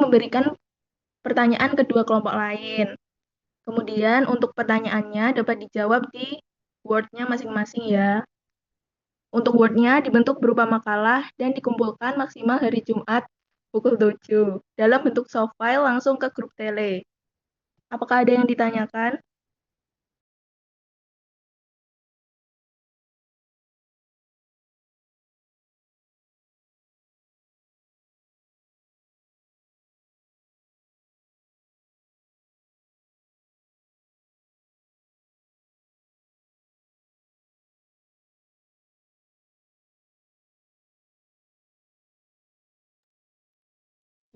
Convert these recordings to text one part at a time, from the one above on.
memberikan pertanyaan kedua kelompok lain. Kemudian untuk pertanyaannya dapat dijawab di Word-nya masing-masing ya. Untuk Word-nya dibentuk berupa makalah dan dikumpulkan maksimal hari Jumat pukul 7 dalam bentuk soft file langsung ke grup tele. Apakah ada yang ditanyakan?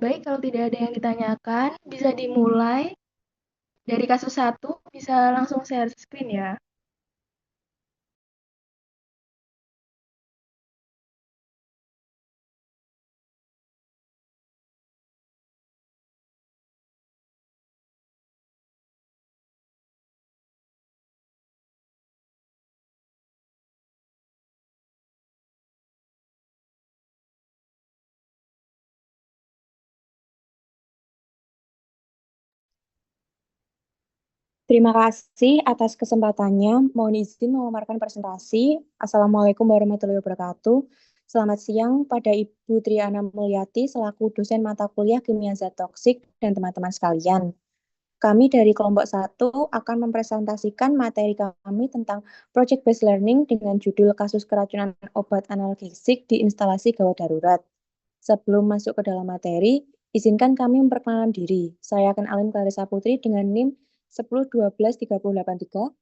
Baik, kalau tidak ada yang ditanyakan, bisa dimulai. Dari kasus 1, bisa langsung share screen ya. Terima kasih atas kesempatannya. Mohon izin memaparkan presentasi. Assalamualaikum warahmatullahi wabarakatuh. Selamat siang pada Ibu Triana Mulyati selaku dosen mata kuliah Kimia Zat Toksik dan teman-teman sekalian. Kami dari kelompok 1 akan mempresentasikan materi kami tentang Project Based Learning dengan judul kasus keracunan obat analgesik di instalasi gawat darurat. Sebelum masuk ke dalam materi, izinkan kami memperkenalkan diri. Saya akan Alim Clarissa Putri dengan NIM 10123083.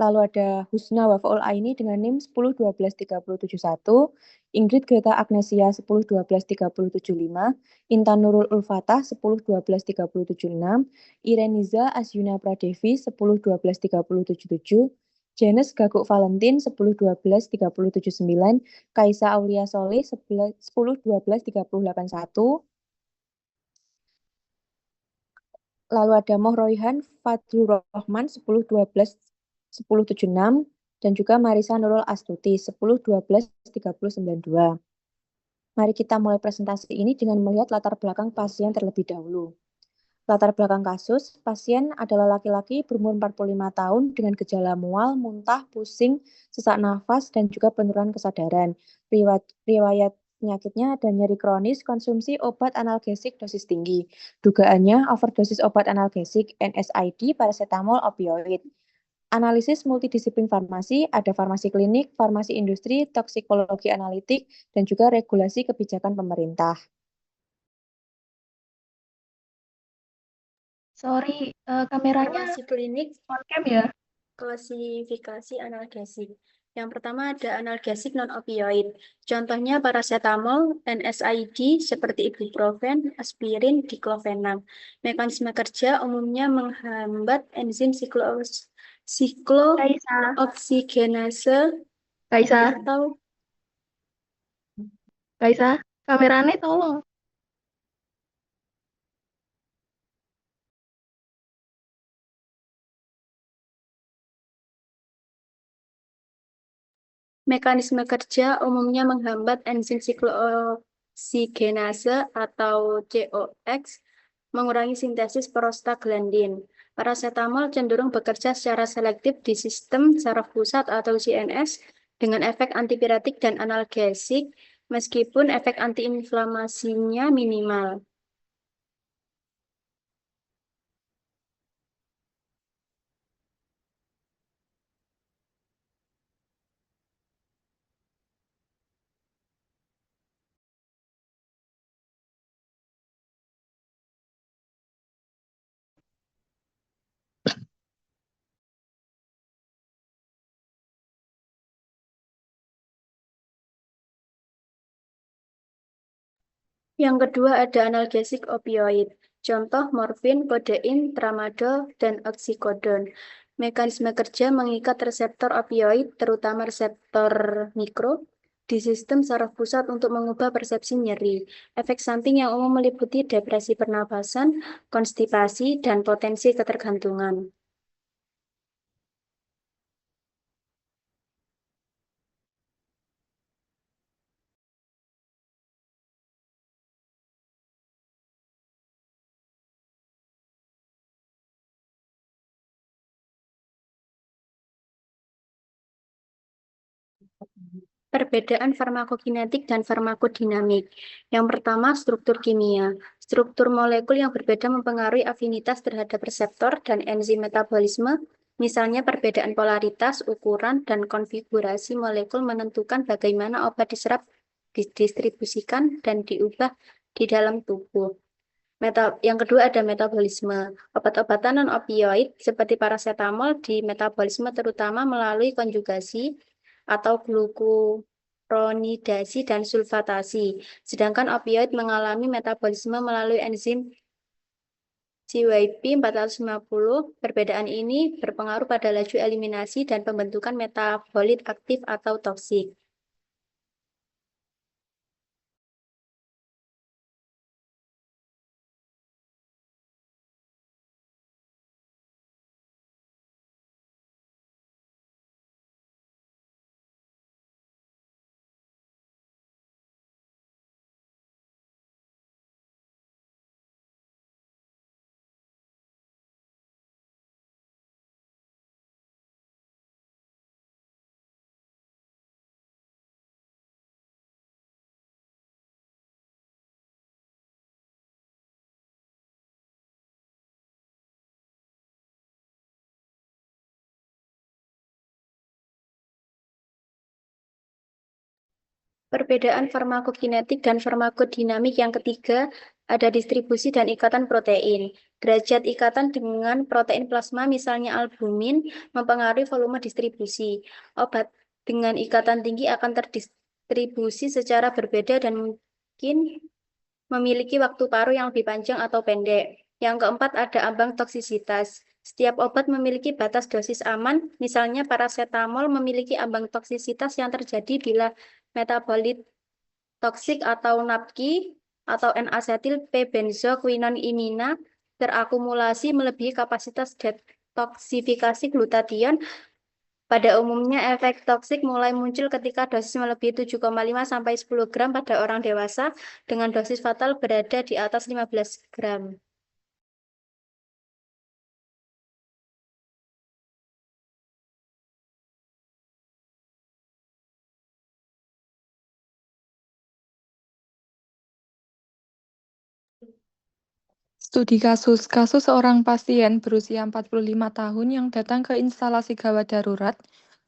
Lalu ada Husna Wafaul Aini dengan NIM 10123071, Ingrid Greta Agnesia 10123075, Intan Nurul Ulfatah 10123076, Ireniza Asyuna Pradevi 10123077, Janes Gaguk Valentin 10123079, Kaisa Aulia Soleh 10123081, lalu ada Moh Royhan Fadlur Rahman 1012-1076 dan juga Marisa Nurul Astuti 1012-3092. Mari kita mulai presentasi ini dengan melihat latar belakang pasien terlebih dahulu. Latar belakang kasus, pasien adalah laki-laki berumur 45 tahun dengan gejala mual, muntah, pusing, sesak nafas, dan juga penurunan kesadaran. Riwayat penyakitnya ada nyeri kronis, konsumsi obat analgesik dosis tinggi. Dugaannya overdosis obat analgesik, NSAID, paracetamol, opioid. Analisis multidisiplin farmasi, ada farmasi klinik, farmasi industri, toksikologi analitik, dan juga regulasi kebijakan pemerintah. Sorry, kameranya Farmasi klinik, on cam ya. klasifikasi analgesik. Yang pertama ada analgesik non-opioid. Contohnya paracetamol, NSAID seperti ibuprofen, aspirin, diklofenak. Mekanisme kerja umumnya menghambat enzim Kaisa, siklooksigenase Kaisa, atau Kaisa, kameranya tolong. mekanisme kerja umumnya menghambat enzim siklooksigenase atau COX, mengurangi sintesis prostaglandin. Paracetamol cenderung bekerja secara selektif di sistem saraf pusat atau CNS dengan efek antipiretik dan analgesik, meskipun efek antiinflamasinya minimal. Yang kedua ada analgesik opioid. Contoh morfin, kodein, tramadol, dan oksikodon. Mekanisme kerja mengikat reseptor opioid, terutama reseptor mikro, di sistem saraf pusat untuk mengubah persepsi nyeri. Efek samping yang umum meliputi depresi pernapasan, konstipasi, dan potensi ketergantungan. Perbedaan farmakokinetik dan farmakodinamik. Yang pertama, struktur kimia. Struktur molekul yang berbeda mempengaruhi afinitas terhadap reseptor dan enzim metabolisme. Misalnya perbedaan polaritas, ukuran, dan konfigurasi molekul menentukan bagaimana obat diserap, didistribusikan, dan diubah di dalam tubuh. Yang kedua ada metabolisme. Obat-obatan non-opioid seperti paracetamol di metabolisme terutama melalui konjugasi atau glukuronidasi dan sulfatasi. Sedangkan opioid mengalami metabolisme melalui enzim CYP 450. Perbedaan ini berpengaruh pada laju eliminasi dan pembentukan metabolit aktif atau toksik. Perbedaan farmakokinetik dan farmakodinamik yang ketiga ada distribusi dan ikatan protein. Derajat ikatan dengan protein plasma, misalnya albumin, mempengaruhi volume distribusi. Obat dengan ikatan tinggi akan terdistribusi secara berbeda dan mungkin memiliki waktu paruh yang lebih panjang atau pendek. Yang keempat ada ambang toksisitas. Setiap obat memiliki batas dosis aman, misalnya paracetamol memiliki ambang toksisitas yang terjadi bila metabolit toksik atau NAPQI atau N-asetil P-benzoquinonimina terakumulasi melebihi kapasitas detoksifikasi glutation. Pada umumnya, efek toksik mulai muncul ketika dosis melebihi 7,5 sampai 10 gram pada orang dewasa, dengan dosis fatal berada di atas 15 gram. Studi kasus seorang pasien berusia 45 tahun yang datang ke instalasi gawat darurat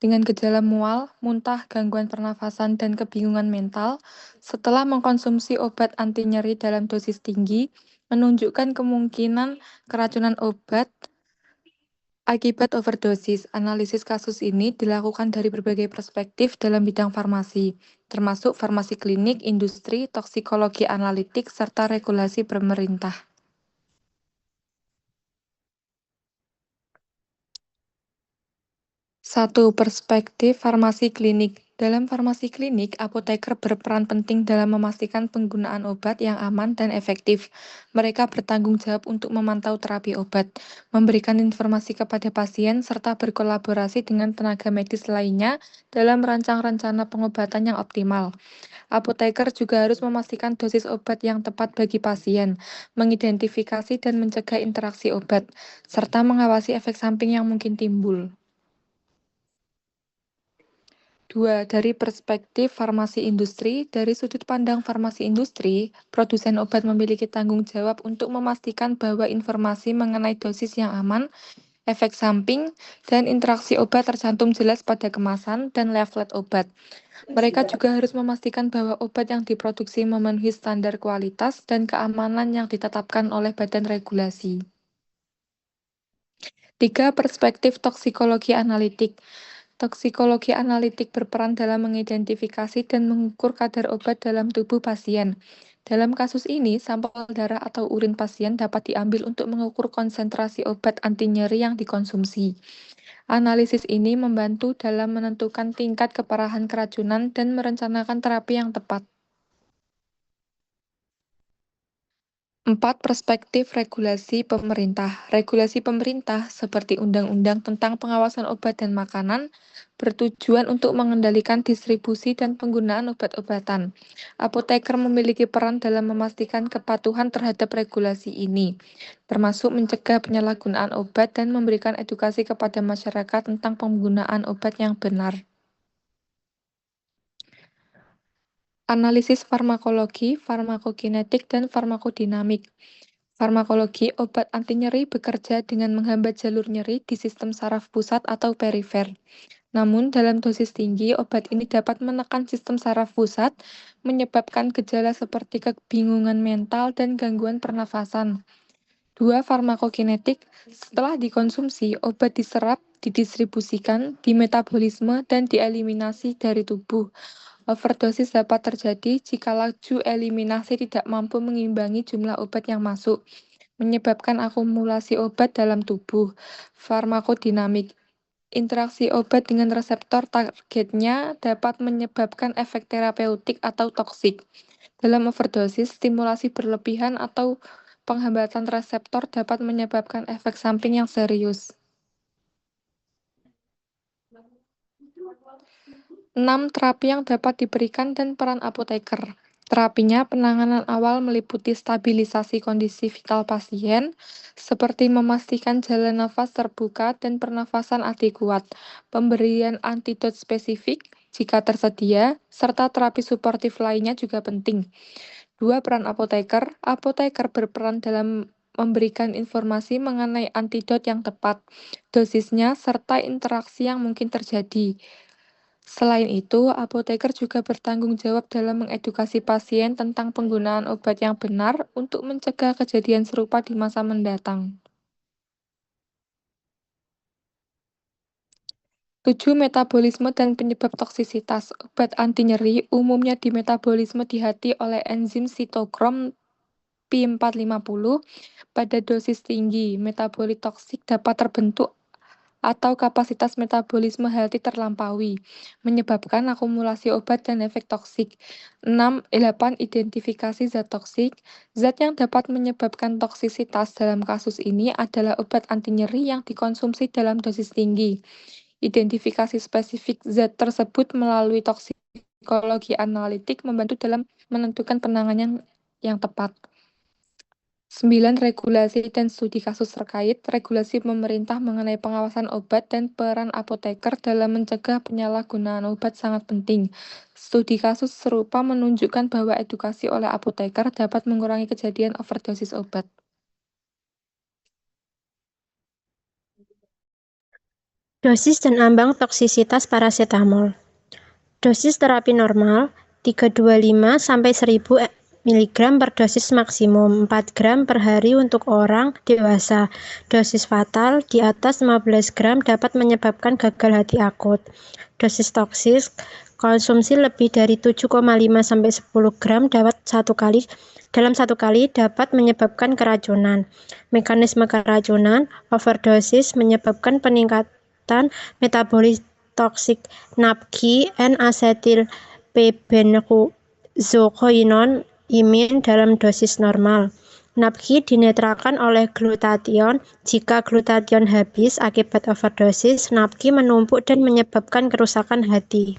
dengan gejala mual, muntah, gangguan pernafasan, dan kebingungan mental setelah mengkonsumsi obat anti nyeri dalam dosis tinggi, menunjukkan kemungkinan keracunan obat akibat overdosis. Analisis kasus ini dilakukan dari berbagai perspektif dalam bidang farmasi, termasuk farmasi klinik, industri, toksikologi analitik, serta regulasi pemerintah. 1. Perspektif farmasi klinik. Dalam farmasi klinik, apoteker berperan penting dalam memastikan penggunaan obat yang aman dan efektif. Mereka bertanggung jawab untuk memantau terapi obat, memberikan informasi kepada pasien, serta berkolaborasi dengan tenaga medis lainnya dalam merancang rencana pengobatan yang optimal. Apoteker juga harus memastikan dosis obat yang tepat bagi pasien, mengidentifikasi dan mencegah interaksi obat, serta mengawasi efek samping yang mungkin timbul. 2. Dari perspektif farmasi industri, dari sudut pandang farmasi industri, produsen obat memiliki tanggung jawab untuk memastikan bahwa informasi mengenai dosis yang aman, efek samping, dan interaksi obat tercantum jelas pada kemasan dan leaflet obat. Mereka juga harus memastikan bahwa obat yang diproduksi memenuhi standar kualitas dan keamanan yang ditetapkan oleh badan regulasi. 3. Perspektif toksikologi analitik. Toksikologi analitik berperan dalam mengidentifikasi dan mengukur kadar obat dalam tubuh pasien. Dalam kasus ini, sampel darah atau urin pasien dapat diambil untuk mengukur konsentrasi obat anti nyeri yang dikonsumsi. Analisis ini membantu dalam menentukan tingkat keparahan keracunan dan merencanakan terapi yang tepat. 4. Perspektif regulasi pemerintah. Regulasi pemerintah, seperti Undang-Undang tentang Pengawasan Obat dan Makanan, bertujuan untuk mengendalikan distribusi dan penggunaan obat-obatan. Apoteker memiliki peran dalam memastikan kepatuhan terhadap regulasi ini, termasuk mencegah penyalahgunaan obat dan memberikan edukasi kepada masyarakat tentang penggunaan obat yang benar. Analisis farmakologi, farmakokinetik, dan farmakodinamik. Farmakologi, obat anti nyeri bekerja dengan menghambat jalur nyeri di sistem saraf pusat atau perifer. Namun, dalam dosis tinggi, obat ini dapat menekan sistem saraf pusat, menyebabkan gejala seperti kebingungan mental dan gangguan pernafasan. 2. Farmakokinetik. Setelah dikonsumsi, obat diserap, didistribusikan, dimetabolisme, dan dieliminasi dari tubuh. Overdosis dapat terjadi jika laju eliminasi tidak mampu mengimbangi jumlah obat yang masuk, menyebabkan akumulasi obat dalam tubuh. Farmakodinamik. Interaksi obat dengan reseptor targetnya dapat menyebabkan efek terapeutik atau toksik. Dalam overdosis, stimulasi berlebihan atau penghambatan reseptor dapat menyebabkan efek samping yang serius. 6. Terapi yang dapat diberikan dan peran apoteker. Terapinya, penanganan awal meliputi stabilisasi kondisi vital pasien, seperti memastikan jalan nafas terbuka dan pernafasan adekuat, pemberian antidot spesifik jika tersedia, serta terapi suportif lainnya juga penting. 2. Peran apoteker. Apoteker berperan dalam memberikan informasi mengenai antidot yang tepat, dosisnya, serta interaksi yang mungkin terjadi. Selain itu, apoteker juga bertanggung jawab dalam mengedukasi pasien tentang penggunaan obat yang benar untuk mencegah kejadian serupa di masa mendatang. 7. Metabolisme dan penyebab toksisitas. Obat anti nyeri umumnya dimetabolisme di hati oleh enzim sitokrom P450 pada dosis tinggi. Metabolit toksik dapat terbentuk atau kapasitas metabolisme hati terlampaui, menyebabkan akumulasi obat dan efek toksik. 8. Identifikasi zat toksik. Zat yang dapat menyebabkan toksisitas dalam kasus ini adalah obat anti nyeri yang dikonsumsi dalam dosis tinggi. Identifikasi spesifik zat tersebut melalui toksikologi analitik membantu dalam menentukan penanganan yang tepat. 9. Regulasi dan studi kasus terkait. Regulasi pemerintah mengenai pengawasan obat dan peran apoteker dalam mencegah penyalahgunaan obat sangat penting. Studi kasus serupa menunjukkan bahwa edukasi oleh apoteker dapat mengurangi kejadian overdosis obat. Dosis dan ambang toksisitas parasetamol. Dosis terapi normal 325 sampai 1000 mg per dosis maksimum 4 gram per hari untuk orang dewasa. Dosis fatal di atas 15 gram dapat menyebabkan gagal hati akut. Dosis toksis konsumsi lebih dari 7,5 sampai 10 gram dalam satu kali dapat menyebabkan keracunan. Mekanisme keracunan overdosis menyebabkan peningkatan metabolit toksik NAPQI N-asetil p-benzokoinon imin dalam dosis normal. NAPQI dinetralkan oleh glutathione. Jika glutathione habis akibat overdosis, NAPQI menumpuk dan menyebabkan kerusakan hati.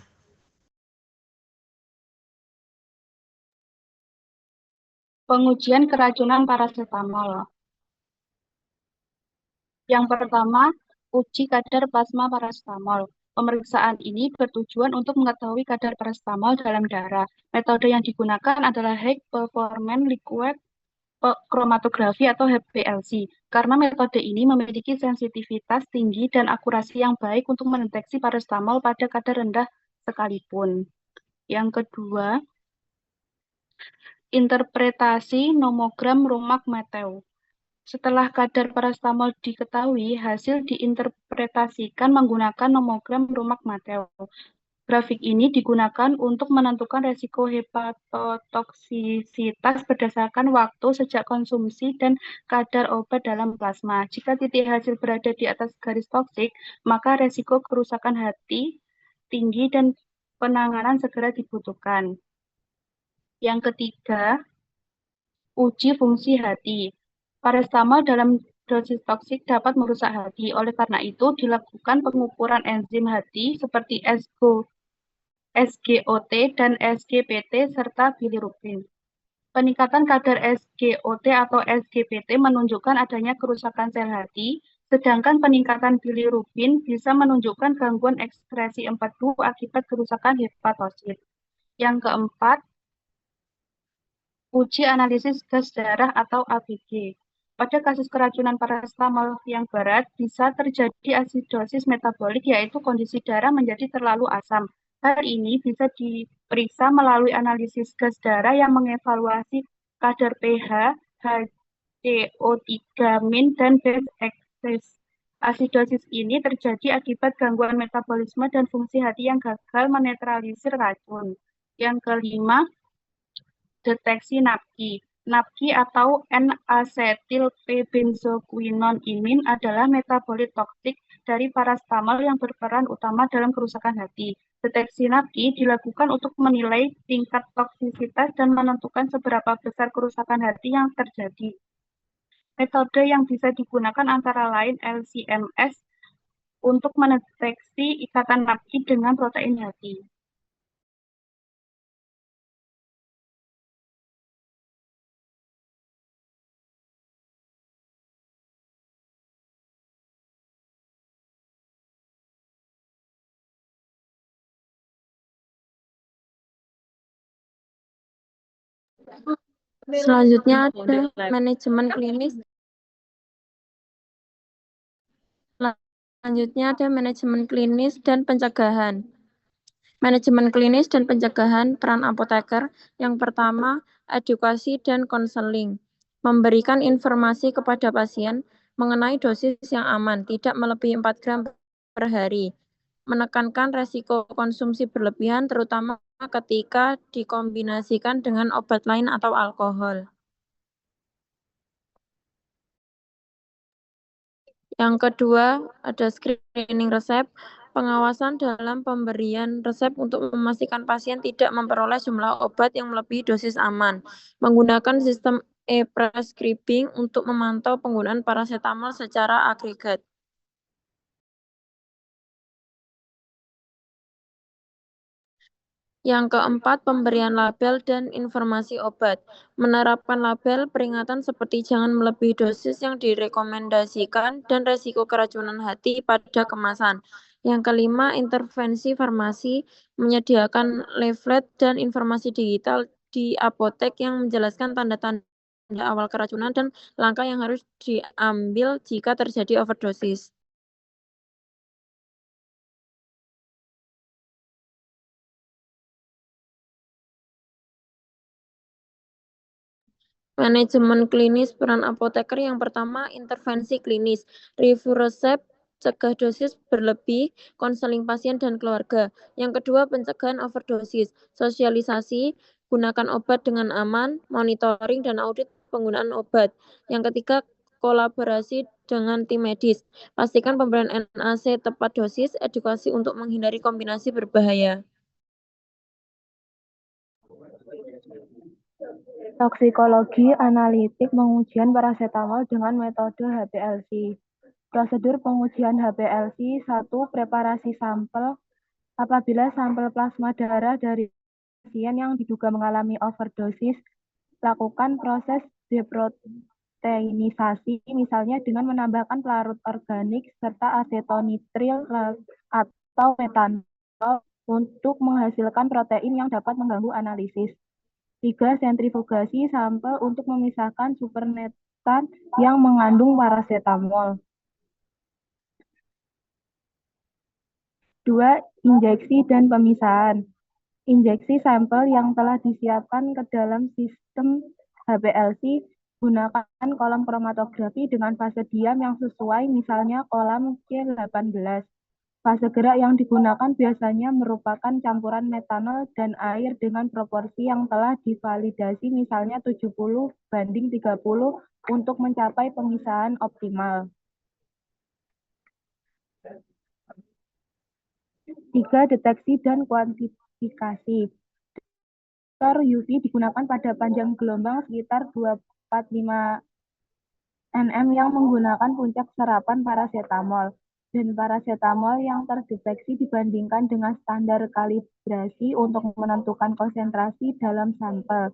Pengujian keracunan parasetamol. Yang pertama, uji kadar plasma parasetamol. Pemeriksaan ini bertujuan untuk mengetahui kadar parasetamol dalam darah. Metode yang digunakan adalah High Performance Liquid Chromatography atau HPLC, karena metode ini memiliki sensitivitas tinggi dan akurasi yang baik untuk mendeteksi parasetamol pada kadar rendah sekalipun. Yang kedua, interpretasi nomogram Rumak-Mattheu. Setelah kadar parasetamol diketahui, hasil diinterpretasikan menggunakan nomogram Rumak-Mattheu. Grafik ini digunakan untuk menentukan resiko hepatotoksisitas berdasarkan waktu sejak konsumsi dan kadar obat dalam plasma. Jika titik hasil berada di atas garis toksik, maka resiko kerusakan hati tinggi dan penanganan segera dibutuhkan. Yang ketiga, uji fungsi hati. Parasetamol dalam dosis toksik dapat merusak hati. Oleh karena itu, dilakukan pengukuran enzim hati seperti SGOT dan SGPT serta bilirubin. Peningkatan kadar SGOT atau SGPT menunjukkan adanya kerusakan sel hati, sedangkan peningkatan bilirubin bisa menunjukkan gangguan ekskresi empedu akibat kerusakan hepatosit. Yang keempat, Uji analisis gas darah atau ABG. Pada kasus keracunan paracetamol yang berat, bisa terjadi asidosis metabolik, yaitu kondisi darah menjadi terlalu asam. Hal ini bisa diperiksa melalui analisis gas darah yang mengevaluasi kadar pH, HCO3 min, dan base excess. Asidosis ini terjadi akibat gangguan metabolisme dan fungsi hati yang gagal menetralisir racun. Yang kelima, deteksi NAPQI. NAPQI atau N-asetil P-benzoquinonimin adalah metabolit toksik dari paracetamol yang berperan utama dalam kerusakan hati. Deteksi NAPQI dilakukan untuk menilai tingkat toksisitas dan menentukan seberapa besar kerusakan hati yang terjadi. Metode yang bisa digunakan antara lain LC-MS untuk mendeteksi ikatan NAPQI dengan protein hati. Selanjutnya ada manajemen klinis. Selanjutnya ada manajemen klinis dan pencegahan. Manajemen klinis dan pencegahan peran apoteker. Yang pertama, edukasi dan konseling. Memberikan informasi kepada pasien mengenai dosis yang aman, tidak melebihi 4 gram per hari. Menekankan resiko konsumsi berlebihan, terutama ketika dikombinasikan dengan obat lain atau alkohol. Yang kedua, ada screening resep, pengawasan dalam pemberian resep untuk memastikan pasien tidak memperoleh jumlah obat yang melebihi dosis aman. Menggunakan sistem e-prescribing untuk memantau penggunaan paracetamol secara agregat. Yang keempat, pemberian label dan informasi obat. Menerapkan label peringatan seperti jangan melebihi dosis yang direkomendasikan dan resiko keracunan hati pada kemasan. Yang kelima, intervensi farmasi, menyediakan leaflet dan informasi digital di apotek yang menjelaskan tanda-tanda awal keracunan dan langkah yang harus diambil jika terjadi overdosis. Manajemen klinis peran apoteker. Yang pertama, intervensi klinis, review resep, cegah dosis berlebih, konseling pasien dan keluarga. Yang kedua, pencegahan overdosis, sosialisasi, gunakan obat dengan aman, monitoring dan audit penggunaan obat. Yang ketiga, kolaborasi dengan tim medis, pastikan pemberian NAC tepat dosis, edukasi untuk menghindari kombinasi berbahaya. Toksikologi analitik pengujian paracetamol dengan metode HPLC. Prosedur pengujian HPLC. 1. Preparasi sampel. Apabila sampel plasma darah dari pasien yang diduga mengalami overdosis, lakukan proses deproteinisasi, misalnya dengan menambahkan pelarut organik serta asetonitril atau metanol untuk menghasilkan protein yang dapat mengganggu analisis. 3. Sentrifugasi sampel untuk memisahkan supernetan yang mengandung paracetamol. 2. Injeksi dan pemisahan. Injeksi sampel yang telah disiapkan ke dalam sistem HPLC. Gunakan kolom kromatografi dengan fase diam yang sesuai, misalnya kolam C18. Fase gerak yang digunakan biasanya merupakan campuran metanol dan air dengan proporsi yang telah divalidasi, misalnya 70:30 untuk mencapai pemisahan optimal. 3. Deteksi dan kuantifikasi. Detektor UV digunakan pada panjang gelombang sekitar 245 nm yang menggunakan puncak serapan paracetamol dan paracetamol yang terdeteksi dibandingkan dengan standar kalibrasi untuk menentukan konsentrasi dalam sampel.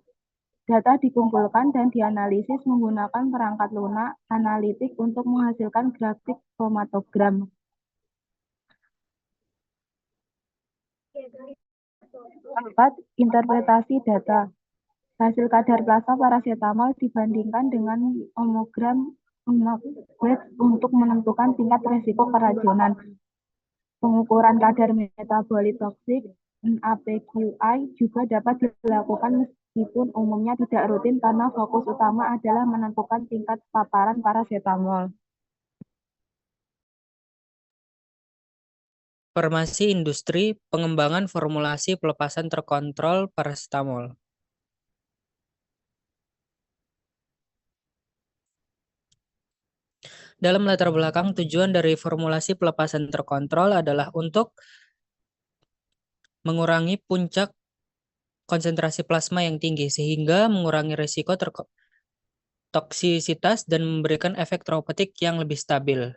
Data dikumpulkan dan dianalisis menggunakan perangkat lunak analitik untuk menghasilkan grafik kromatogram. 4. Interpretasi data. hasil kadar plasma parasetamol dibandingkan dengan omogram Weight untuk menentukan tingkat risiko keracunan. Pengukuran kadar metabolit toksik APQI juga dapat dilakukan meskipun umumnya tidak rutin karena fokus utama adalah menentukan tingkat paparan parasetamol. Farmasi industri, pengembangan formulasi pelepasan terkontrol parasetamol. Dalam latar belakang, tujuan dari formulasi pelepasan terkontrol adalah untuk mengurangi puncak konsentrasi plasma yang tinggi, sehingga mengurangi risiko toksisitas dan memberikan efek terapeutik yang lebih stabil.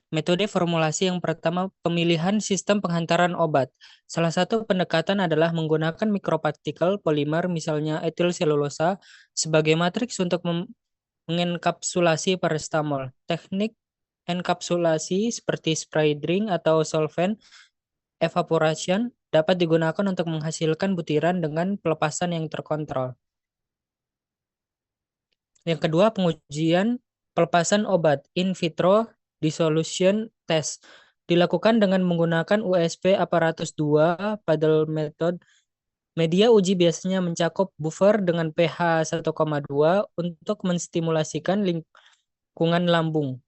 Metode formulasi yang pertama, pemilihan sistem penghantaran obat. Salah satu pendekatan adalah menggunakan mikropartikel polimer, misalnya etil selulosa, sebagai matriks untuk mengenkapsulasi paracetamol. Teknik enkapsulasi seperti spray drying atau solvent evaporation dapat digunakan untuk menghasilkan butiran dengan pelepasan yang terkontrol. Yang kedua, pengujian pelepasan obat in vitro dissolution test dilakukan dengan menggunakan USP aparatus 2 paddle method. Media uji biasanya mencakup buffer dengan pH 1,2 untuk menstimulasikan lingkungan lambung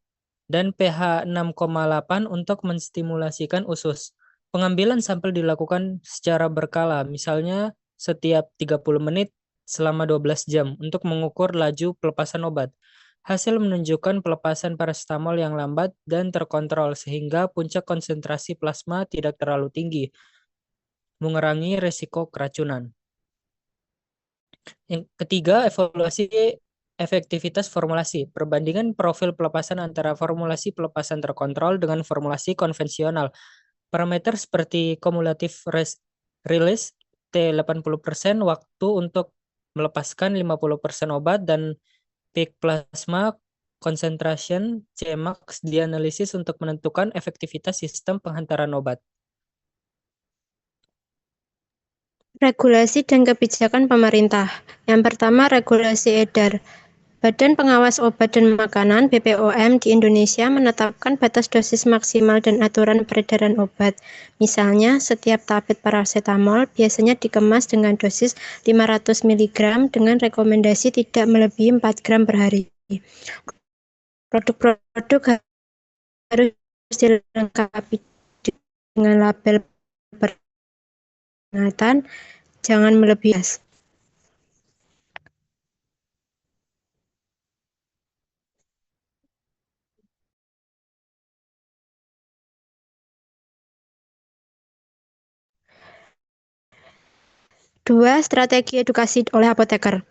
dan pH 6,8 untuk menstimulasikan usus. Pengambilan sampel dilakukan secara berkala, misalnya setiap 30 menit selama 12 jam untuk mengukur laju pelepasan obat. Hasil menunjukkan pelepasan parasetamol yang lambat dan terkontrol sehingga puncak konsentrasi plasma tidak terlalu tinggi, mengurangi risiko keracunan. Yang ketiga, evaluasi efektivitas formulasi. Perbandingan profil pelepasan antara formulasi pelepasan terkontrol dengan formulasi konvensional. Parameter seperti cumulative release T80%, waktu untuk melepaskan 50% obat, dan peak plasma concentration Cmax dianalisis untuk menentukan efektivitas sistem penghantaran obat. Regulasi dan kebijakan pemerintah. Yang pertama, regulasi edar. Badan Pengawas Obat dan Makanan (BPOM) di Indonesia menetapkan batas dosis maksimal dan aturan peredaran obat. Misalnya, setiap tablet parasetamol biasanya dikemas dengan dosis 500 mg dengan rekomendasi tidak melebihi 4 gram per hari. Produk-produk harus dilengkapi dengan label peringatan jangan melebihi. Dua, strategi edukasi oleh apoteker.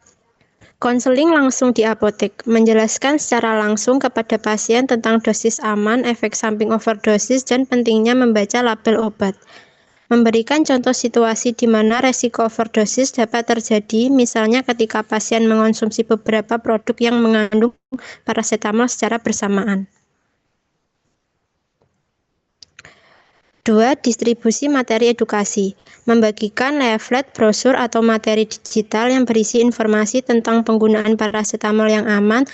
Konseling langsung di apotek, menjelaskan secara langsung kepada pasien tentang dosis aman, efek samping overdosis, dan pentingnya membaca label obat. Memberikan contoh situasi di mana resiko overdosis dapat terjadi, misalnya ketika pasien mengonsumsi beberapa produk yang mengandung parasetamol secara bersamaan. 2. Distribusi materi edukasi. Membagikan leaflet, brosur, atau materi digital yang berisi informasi tentang penggunaan parasetamol yang aman,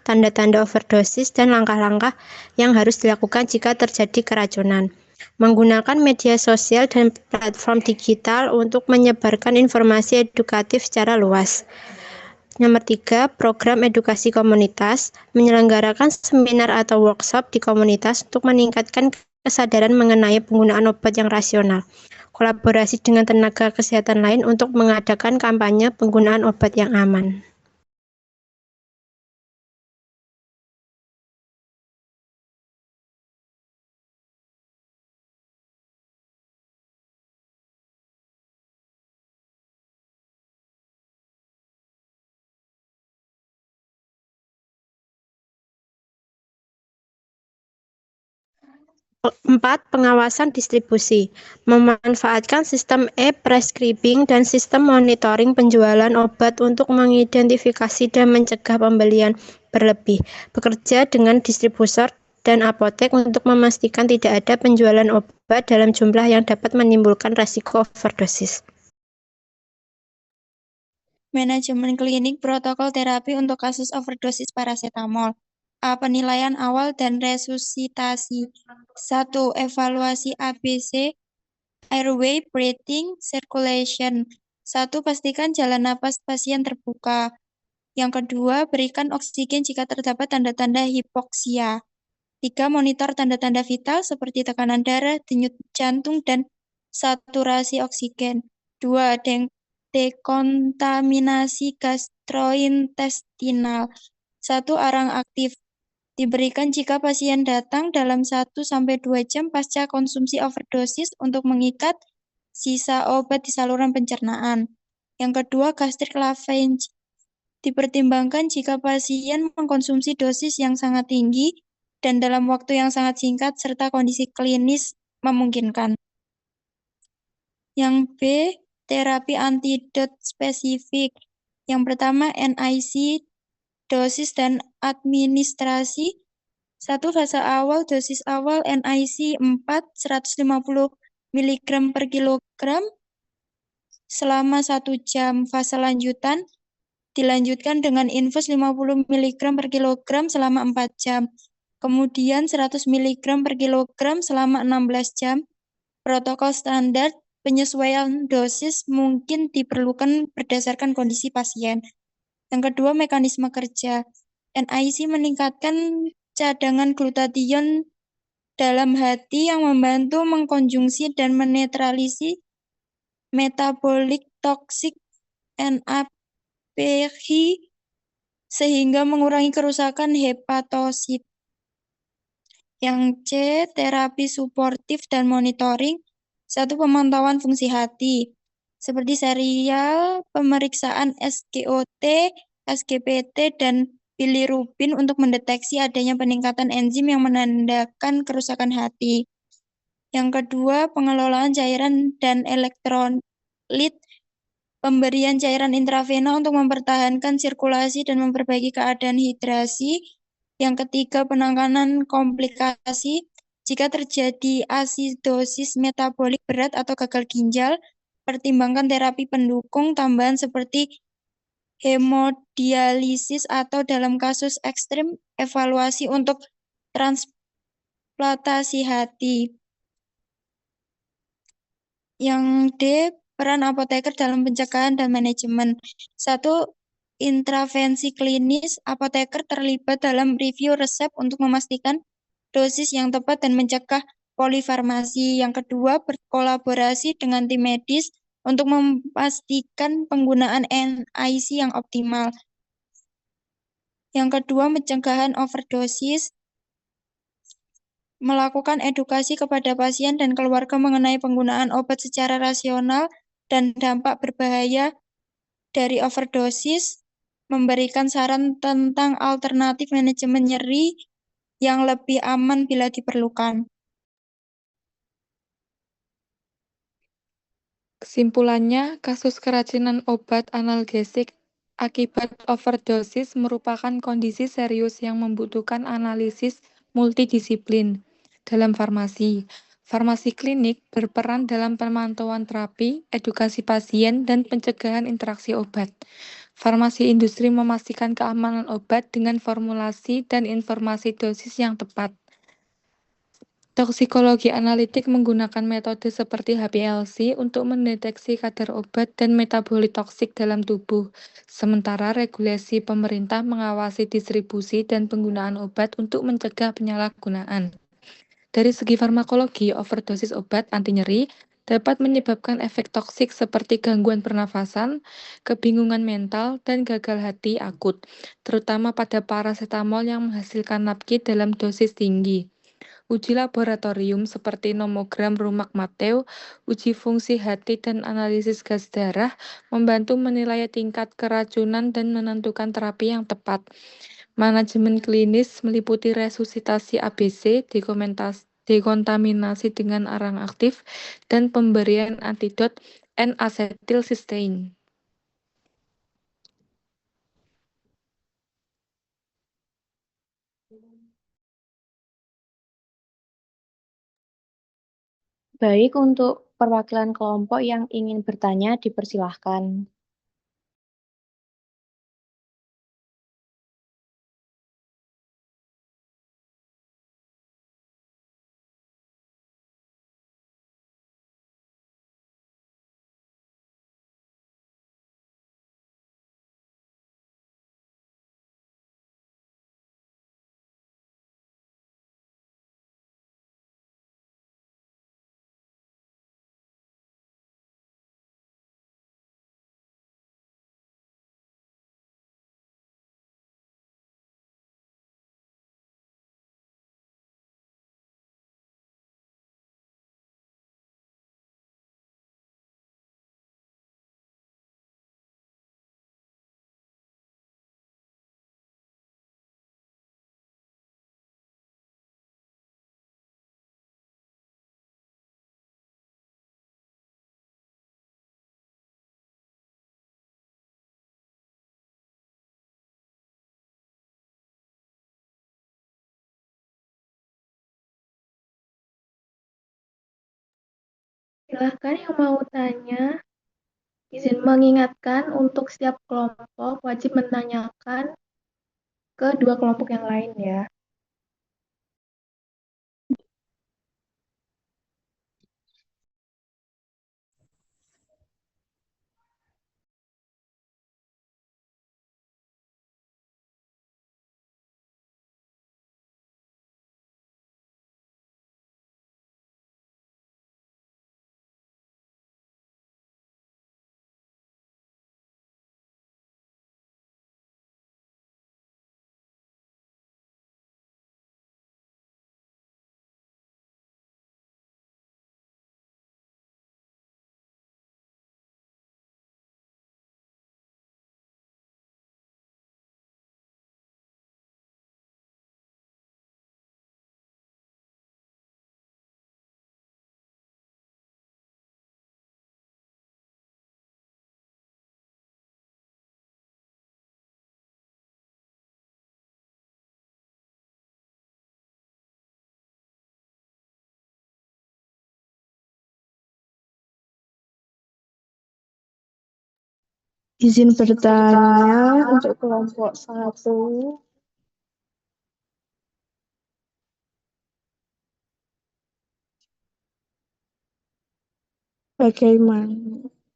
tanda-tanda overdosis, dan langkah-langkah yang harus dilakukan jika terjadi keracunan. Menggunakan media sosial dan platform digital untuk menyebarkan informasi edukatif secara luas. Nomor 3, program edukasi komunitas. Menyelenggarakan seminar atau workshop di komunitas untuk meningkatkan kesadaran mengenai penggunaan obat yang rasional. Kolaborasi dengan tenaga kesehatan lain untuk mengadakan kampanye penggunaan obat yang aman. Empat, pengawasan distribusi. Memanfaatkan sistem e-prescribing dan sistem monitoring penjualan obat untuk mengidentifikasi dan mencegah pembelian berlebih. Bekerja dengan distributor dan apotek untuk memastikan tidak ada penjualan obat dalam jumlah yang dapat menimbulkan resiko overdosis. Manajemen klinik protokol terapi untuk kasus overdosis parasetamol. A. Penilaian awal dan resusitasi. 1. Evaluasi ABC, airway, breathing, circulation. 1. Pastikan jalan napas pasien terbuka. Yang kedua, berikan oksigen jika terdapat tanda-tanda hipoksia. 3. Monitor tanda-tanda vital seperti tekanan darah, denyut jantung, dan saturasi oksigen. 2. Dekontaminasi gastrointestinal. 1. Arang aktif. Diberikan jika pasien datang dalam 1-2 jam pasca konsumsi overdosis untuk mengikat sisa obat di saluran pencernaan. Yang kedua, gastric lavage. Dipertimbangkan jika pasien mengkonsumsi dosis yang sangat tinggi dan dalam waktu yang sangat singkat serta kondisi klinis memungkinkan. Yang B, terapi antidot spesifik. Yang pertama, NIC, dosis dan administrasi. 1. Fase awal, dosis awal NIC 4, 150 mg per kilogram selama 1 jam. Fase lanjutan, dilanjutkan dengan infus 50 mg per kilogram selama 4 jam. Kemudian 100 mg per kilogram selama 16 jam. Protokol standar penyesuaian dosis mungkin diperlukan berdasarkan kondisi pasien. Yang kedua, mekanisme kerja. NIC meningkatkan cadangan glutathione dalam hati yang membantu mengkonjungsi dan menetralisi metabolic toxic NAPH sehingga mengurangi kerusakan hepatosit. Yang C, terapi suportif dan monitoring. 1. Pemantauan fungsi hati, seperti serial pemeriksaan SGOT, SGPT, dan bilirubin untuk mendeteksi adanya peningkatan enzim yang menandakan kerusakan hati. Yang kedua, pengelolaan cairan dan elektrolit. Pemberian cairan intravena untuk mempertahankan sirkulasi dan memperbaiki keadaan hidrasi. Yang ketiga, penanganan komplikasi. Jika terjadi asidosis metabolik berat atau gagal ginjal, pertimbangkan terapi pendukung tambahan seperti hemodialisis atau dalam kasus ekstrim, evaluasi untuk transplantasi hati. Yang D, peran apoteker dalam pencegahan dan manajemen. 1. Intravensi klinis. Apoteker terlibat dalam review resep untuk memastikan dosis yang tepat dan mencegah polifarmasi. Yang kedua, berkolaborasi dengan tim medis untuk memastikan penggunaan NIC yang optimal. Yang kedua, pencegahan overdosis. Melakukan edukasi kepada pasien dan keluarga mengenai penggunaan obat secara rasional dan dampak berbahaya dari overdosis, memberikan saran tentang alternatif manajemen nyeri yang lebih aman bila diperlukan. Kesimpulannya, kasus keracunan obat analgesik akibat overdosis merupakan kondisi serius yang membutuhkan analisis multidisiplin dalam farmasi. Farmasi klinik berperan dalam pemantauan terapi, edukasi pasien, dan pencegahan interaksi obat. Farmasi industri memastikan keamanan obat dengan formulasi dan informasi dosis yang tepat. Toksikologi analitik menggunakan metode seperti HPLC untuk mendeteksi kadar obat dan metabolit toksik dalam tubuh, sementara regulasi pemerintah mengawasi distribusi dan penggunaan obat untuk mencegah penyalahgunaan. Dari segi farmakologi, overdosis obat anti nyeri dapat menyebabkan efek toksik seperti gangguan pernafasan, kebingungan mental, dan gagal hati akut, terutama pada parasetamol yang menghasilkan napki dalam dosis tinggi. Uji laboratorium seperti nomogram Rumak-Mateo, uji fungsi hati, dan analisis gas darah membantu menilai tingkat keracunan dan menentukan terapi yang tepat. Manajemen klinis meliputi resusitasi ABC, dekontaminasi dengan arang aktif, dan pemberian antidot N-asetilsistein. Baik, untuk perwakilan kelompok yang ingin bertanya dipersilahkan. Silahkan yang mau tanya. Izin mengingatkan untuk setiap kelompok wajib menanyakan ke dua kelompok yang lain ya. Izin bertanya untuk kelompok 1.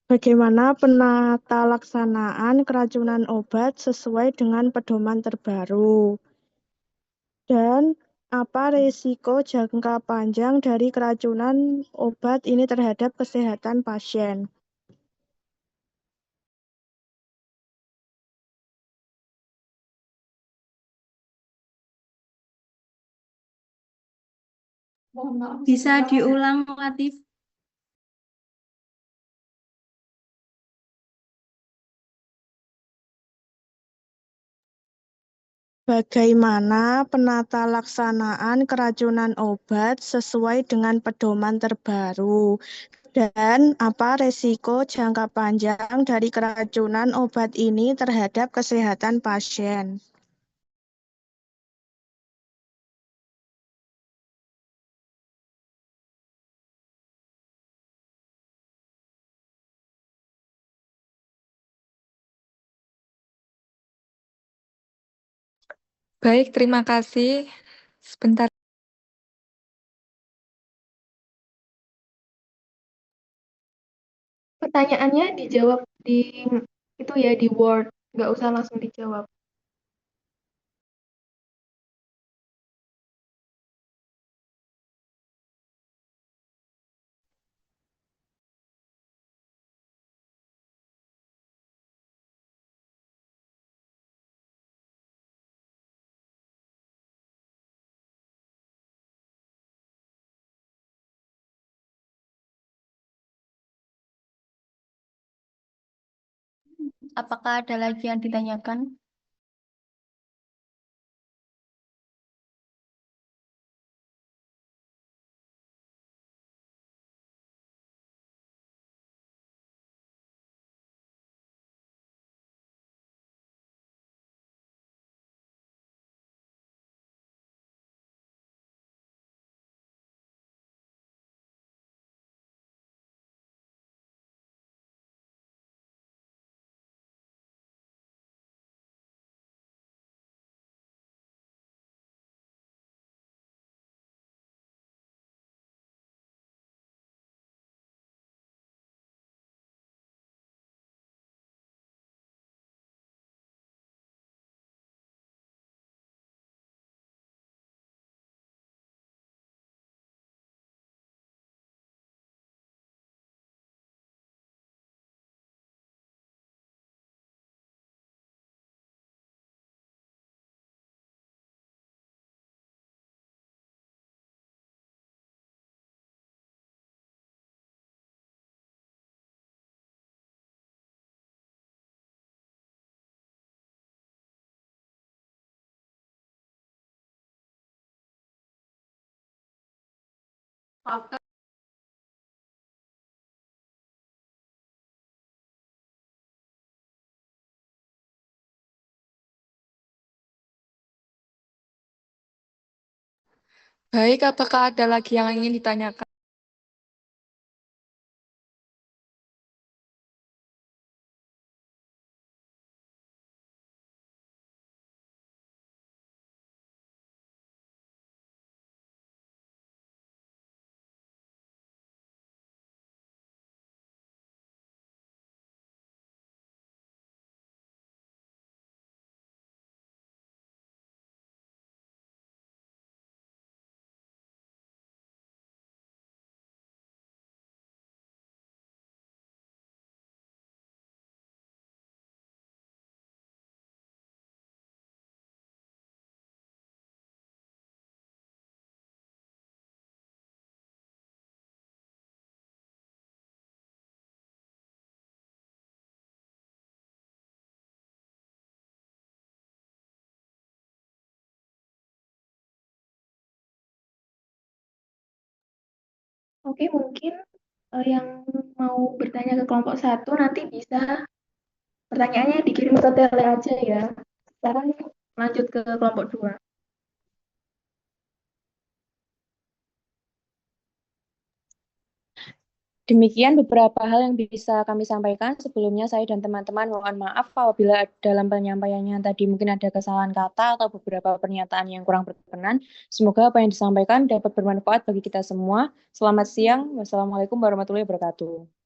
Bagaimana penata laksanaan keracunan obat sesuai dengan pedoman terbaru? Dan apa risiko jangka panjang dari keracunan obat ini terhadap kesehatan pasien? Bisa diulang, Latif? Bagaimana penata laksanaan keracunan obat sesuai dengan pedoman terbaru? Dan apa resiko jangka panjang dari keracunan obat ini terhadap kesehatan pasien? Baik, terima kasih. Sebentar. Pertanyaannya dijawab di itu ya di Word, nggak usah langsung dijawab. Apakah ada lagi yang ditanyakan? Baik, apakah ada lagi yang ingin ditanyakan? Oke, mungkin yang mau bertanya ke kelompok 1 nanti bisa pertanyaannya dikirim ke tele aja ya. Sekarang lanjut ke kelompok 2. Demikian beberapa hal yang bisa kami sampaikan. Sebelumnya saya dan teman-teman mohon maaf apabila dalam penyampaiannya tadi mungkin ada kesalahan kata atau beberapa pernyataan yang kurang berkenan. Semoga apa yang disampaikan dapat bermanfaat bagi kita semua. Selamat siang. Wassalamualaikum warahmatullahi wabarakatuh.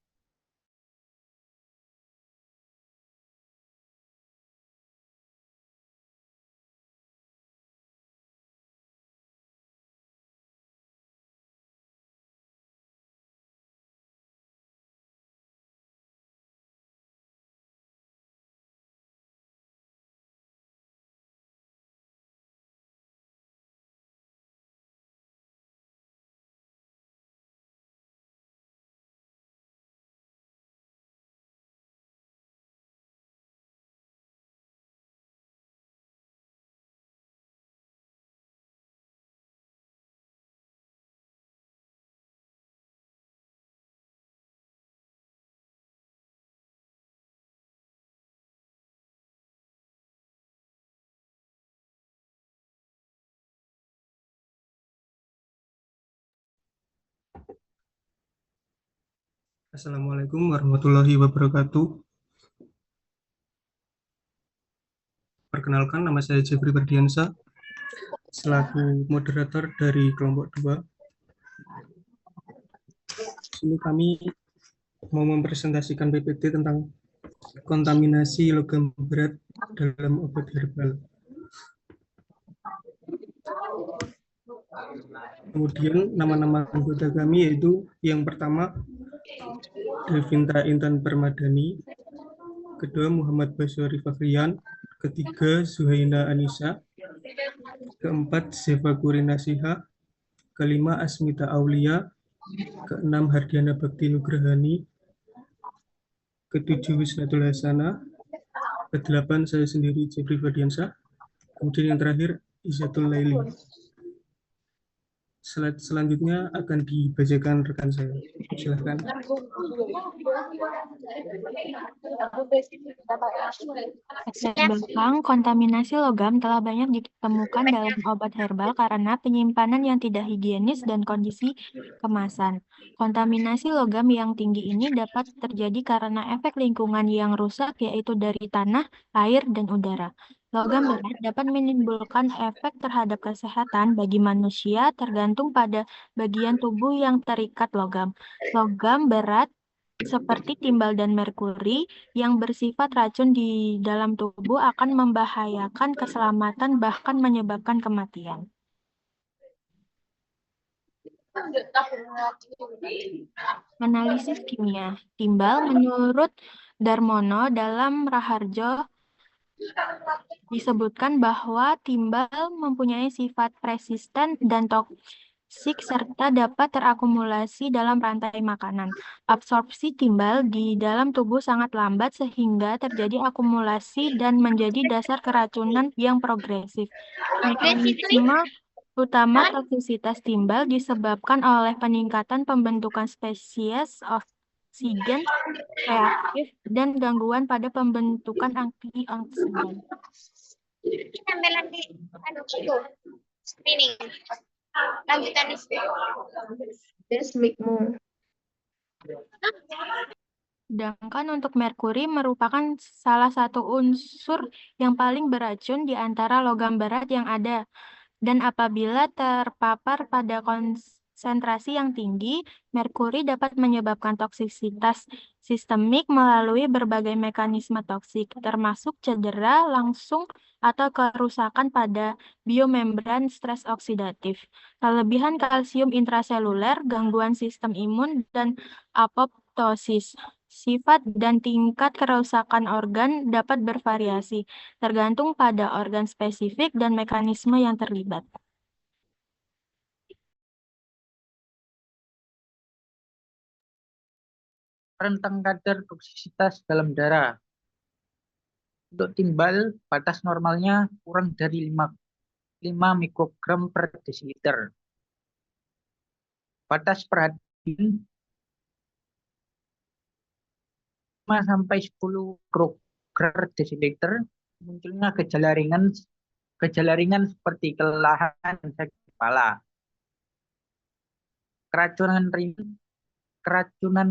Assalamualaikum warahmatullahi wabarakatuh. Perkenalkan, nama saya Jeffrey Ferdiansa, selaku moderator dari kelompok 2. Ini kami mau mempresentasikan PPT tentang kontaminasi logam berat dalam obat herbal. Kemudian nama-nama anggota kami yaitu yang pertama Devinta Intan Permadani, kedua Muhammad Basyari Fakrian, ketiga Zuhaina Anissa, keempat Zeva Kurinasiha, kelima Asmita Aulia, keenam Hardiana Bakti Nugrahani, ketujuh Wisnatul Hasana, kedelapan saya sendiri Jeffrey Ferdiansa, kemudian yang terakhir Izzatul Laili. Slide selanjutnya akan dibacakan rekan saya. Silakan. Belakang, kontaminasi logam telah banyak ditemukan dalam obat herbal karena penyimpanan yang tidak higienis dan kondisi kemasan. Kontaminasi logam yang tinggi ini dapat terjadi karena efek lingkungan yang rusak, yaitu dari tanah, air, dan udara. Logam berat dapat menimbulkan efek terhadap kesehatan bagi manusia tergantung pada bagian tubuh yang terikat logam. Logam berat seperti timbal dan merkuri yang bersifat racun di dalam tubuh akan membahayakan keselamatan bahkan menyebabkan kematian. Analisis kimia timbal menurut Darmono dalam Raharjo disebutkan bahwa timbal mempunyai sifat resisten dan toksik serta dapat terakumulasi dalam rantai makanan. Absorpsi timbal di dalam tubuh sangat lambat sehingga terjadi akumulasi dan menjadi dasar keracunan yang progresif. Mekanisme utama toksisitas timbal disebabkan oleh peningkatan pembentukan spesies oksigen reaktif dan gangguan pada pembentukan antioksidan. Sedangkan untuk merkuri merupakan salah satu unsur yang paling beracun di antara logam berat yang ada. Dan apabila terpapar pada konsentrasi yang tinggi, merkuri dapat menyebabkan toksisitas sistemik melalui berbagai mekanisme toksik, termasuk cedera langsung atau kerusakan pada biomembran stres oksidatif, kelebihan kalsium intraseluler, gangguan sistem imun, dan apoptosis. Sifat dan tingkat kerusakan organ dapat bervariasi, tergantung pada organ spesifik dan mekanisme yang terlibat. Rentang kadar toksisitas dalam darah. Untuk timbal, batas normalnya kurang dari 5 mikrogram per desiliter. Batas per morfin 5 sampai 10 mikrogram desiliter, munculnya gejala ringan seperti kelelahan dan sakit kepala. Keracunan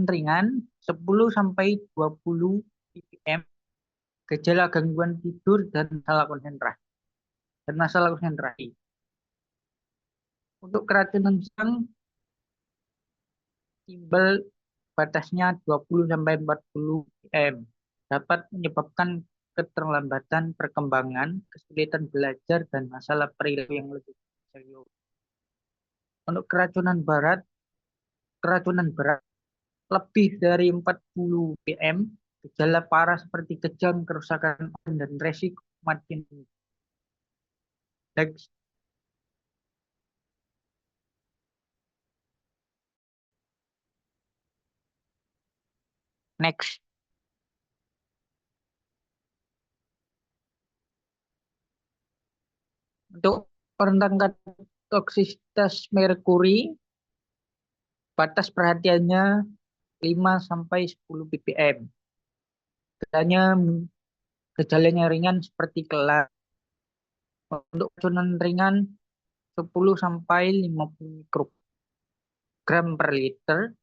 ringan 10 sampai 20 ppm, gejala gangguan tidur dan masalah konsentrasi. Untuk keracunan sedang, timbal batasnya 20 sampai 40 ppm, dapat menyebabkan keterlambatan perkembangan, kesulitan belajar, dan masalah perilaku yang lebih serius. Untuk keracunan berat lebih dari 40 ppm, gejala parah seperti kejang, kerusakan organ, dan resiko kematian. Next. Untuk rentang toksisitas merkuri, batas perhatiannya 5 sampai 10 ppm. Gejalanya ringan seperti kelelahan. Untuk keracunan ringan 10 sampai 50 mikrogram per liter.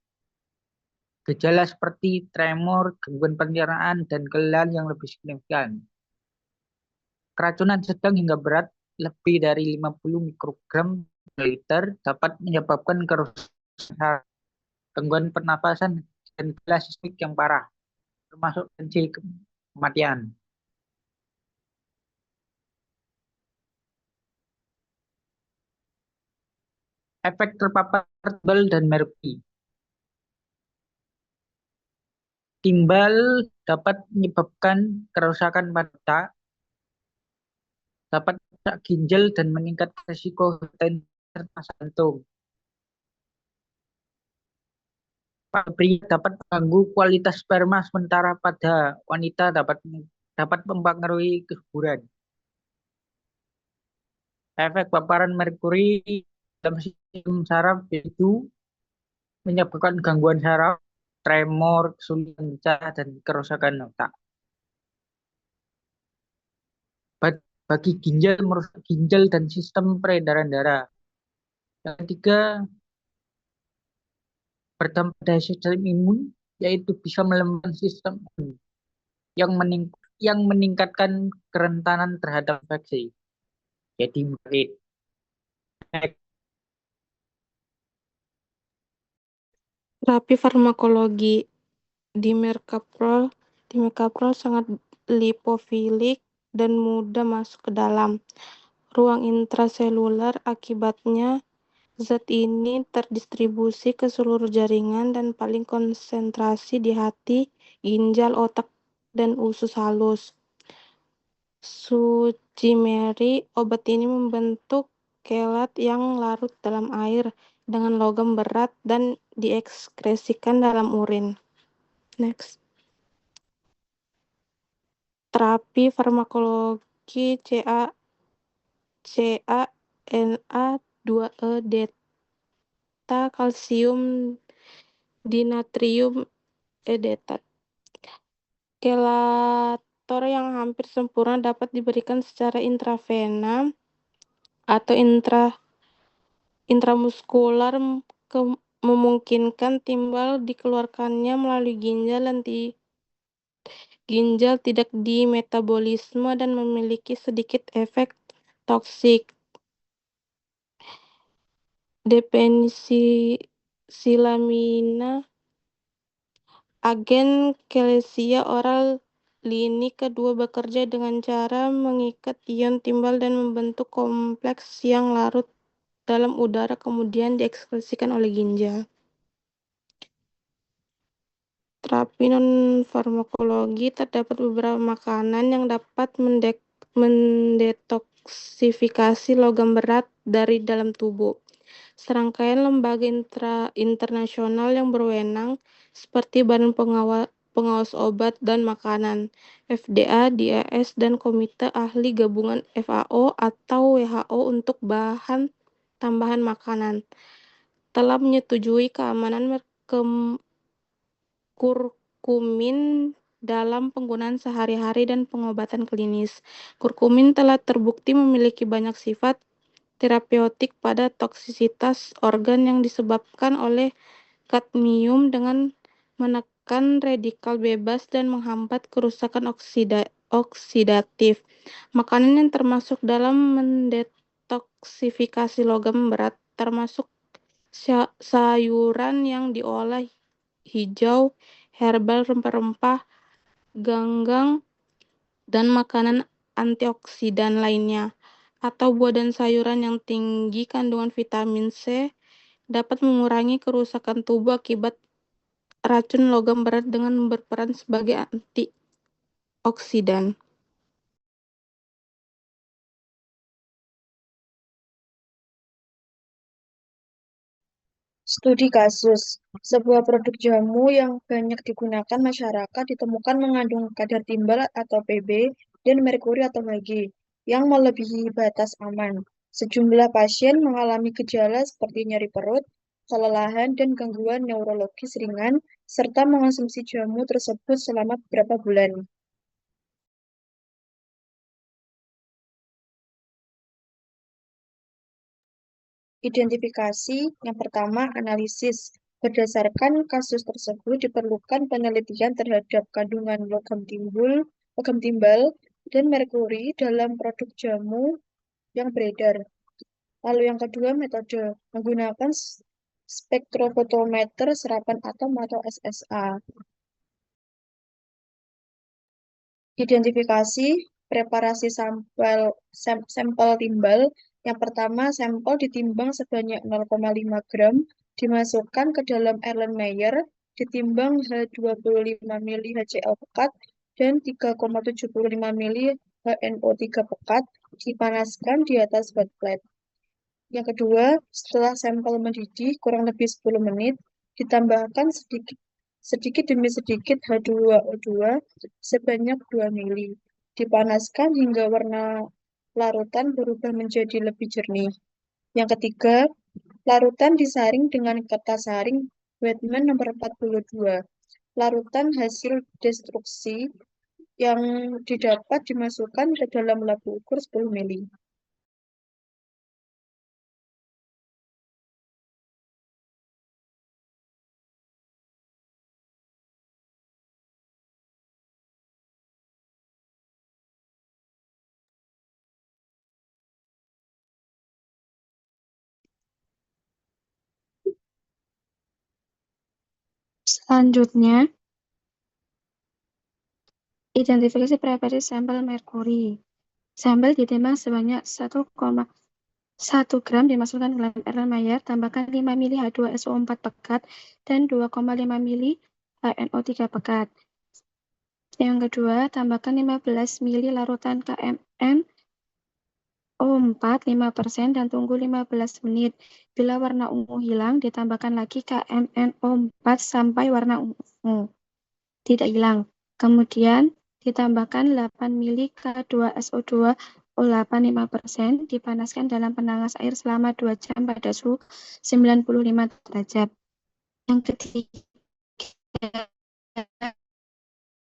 Gejala seperti tremor, gangguan pencernaan, dan kelelahan yang lebih signifikan. Keracunan sedang hingga berat lebih dari 50 mikrogram per liter dapat menyebabkan kerusakan, gangguan pernapasan, dan gejala sistemik yang parah, termasuk potensi kematian. Efek terpapar timbal dan merkuri. Timbal dapat menyebabkan kerusakan pada dapat merusak ginjal dan meningkatkan risiko hipertensi serta jantung. Pada pria dapat mengganggu kualitas sperma, sementara pada wanita dapat mempengaruhi kesuburan. Efek paparan merkuri dalam sistem saraf itu menyebabkan gangguan saraf, tremor, kesulitan bicara, dan kerusakan otak. Bagi ginjal, merusak ginjal dan sistem peredaran darah. Yang ketiga, berdampak pada sistem imun, yaitu bisa melemahkan sistem imun yang meningkatkan kerentanan terhadap infeksi. Jadi penyakit. Terapi farmakologi. Dimercaprol sangat lipofilik dan mudah masuk ke dalam ruang intraseluler. Akibatnya, zat ini terdistribusi ke seluruh jaringan dan paling konsentrasi di hati, ginjal, otak, dan usus halus. Sucimeri, obat ini membentuk kelat yang larut dalam air dengan logam berat dan diekskresikan dalam urin. Next. Terapi farmakologi CaNA2E delta kalsium dinatrium edetat. Kelator yang hampir sempurna dapat diberikan secara intravena atau intramuskular, memungkinkan timbal dikeluarkannya melalui ginjal tidak dimetabolisme dan memiliki sedikit efek toksik. Definisi silamina, agen kelesia oral lini kedua bekerja dengan cara mengikat ion timbal dan membentuk kompleks yang larut dalam udara kemudian diekskresikan oleh ginjal. Terapi non-farmakologi, terdapat beberapa makanan yang dapat mendetoksifikasi logam berat dari dalam tubuh. Serangkaian lembaga internasional yang berwenang seperti Badan Pengawas Obat dan Makanan, FDA, DAS, dan Komite Ahli Gabungan FAO atau WHO untuk bahan tambahan makanan, telah menyetujui keamanan kurkumin dalam penggunaan sehari-hari dan pengobatan klinis. Kurkumin telah terbukti memiliki banyak sifat terapeutik pada toksisitas organ yang disebabkan oleh kadmium dengan menekan radikal bebas dan menghambat kerusakan oksidatif. Makanan yang termasuk dalam mendetoksifikasi logam berat termasuk sayuran yang diolah hijau, herbal, rempah-rempah, ganggang, dan makanan antioksidan lainnya, atau buah dan sayuran yang tinggi kandungan vitamin C dapat mengurangi kerusakan tubuh akibat racun logam berat dengan berperan sebagai antioksidan. Studi kasus. Sebuah produk jamu yang banyak digunakan masyarakat ditemukan mengandung kadar timbal atau Pb dan merkuri atau Hg yang melebihi batas aman. Sejumlah pasien mengalami gejala seperti nyeri perut, kelelahan, dan gangguan neurologis ringan, serta mengonsumsi jamu tersebut selama beberapa bulan. Identifikasi. Yang pertama, analisis. Berdasarkan kasus tersebut diperlukan penelitian terhadap kandungan logam timbal, dan merkuri dalam produk jamu yang beredar. Lalu yang kedua, metode. Menggunakan spektrofotometer serapan atom atau SSA. Identifikasi. Preparasi sampel timbal. Yang pertama, sampel ditimbang sebanyak 0,5 gram, dimasukkan ke dalam Erlenmeyer, ditimbang H25 mili HCl pekat dan 3,75 mili HNO3 pekat, dipanaskan di atas hot plate. Yang kedua, setelah sampel mendidih kurang lebih 10 menit, ditambahkan sedikit demi sedikit H2O2 sebanyak 2 mili. Dipanaskan hingga warna larutan berubah menjadi lebih jernih. Yang ketiga, larutan disaring dengan kertas saring Wetman nomor 42. Larutan hasil destruksi yang didapat dimasukkan ke dalam labu ukur 10 mili. Selanjutnya, identifikasi preparasi sampel merkuri. Sampel ditimbang sebanyak 1,1 gram, dimasukkan ke dalam Erlenmeyer, tambahkan 5 mili H2SO4 pekat dan 2,5 mili HNO3 pekat. Yang kedua, tambahkan 15 mili larutan KMNO4 5% dan tunggu 15 menit. Bila warna ungu hilang, ditambahkan lagi KMNO4 sampai warna ungu tidak hilang. Kemudian ditambahkan 8 mili K2SO2 O8 5%, dipanaskan dalam penanas air selama 2 jam pada suhu 95 derajat. Yang ketiga,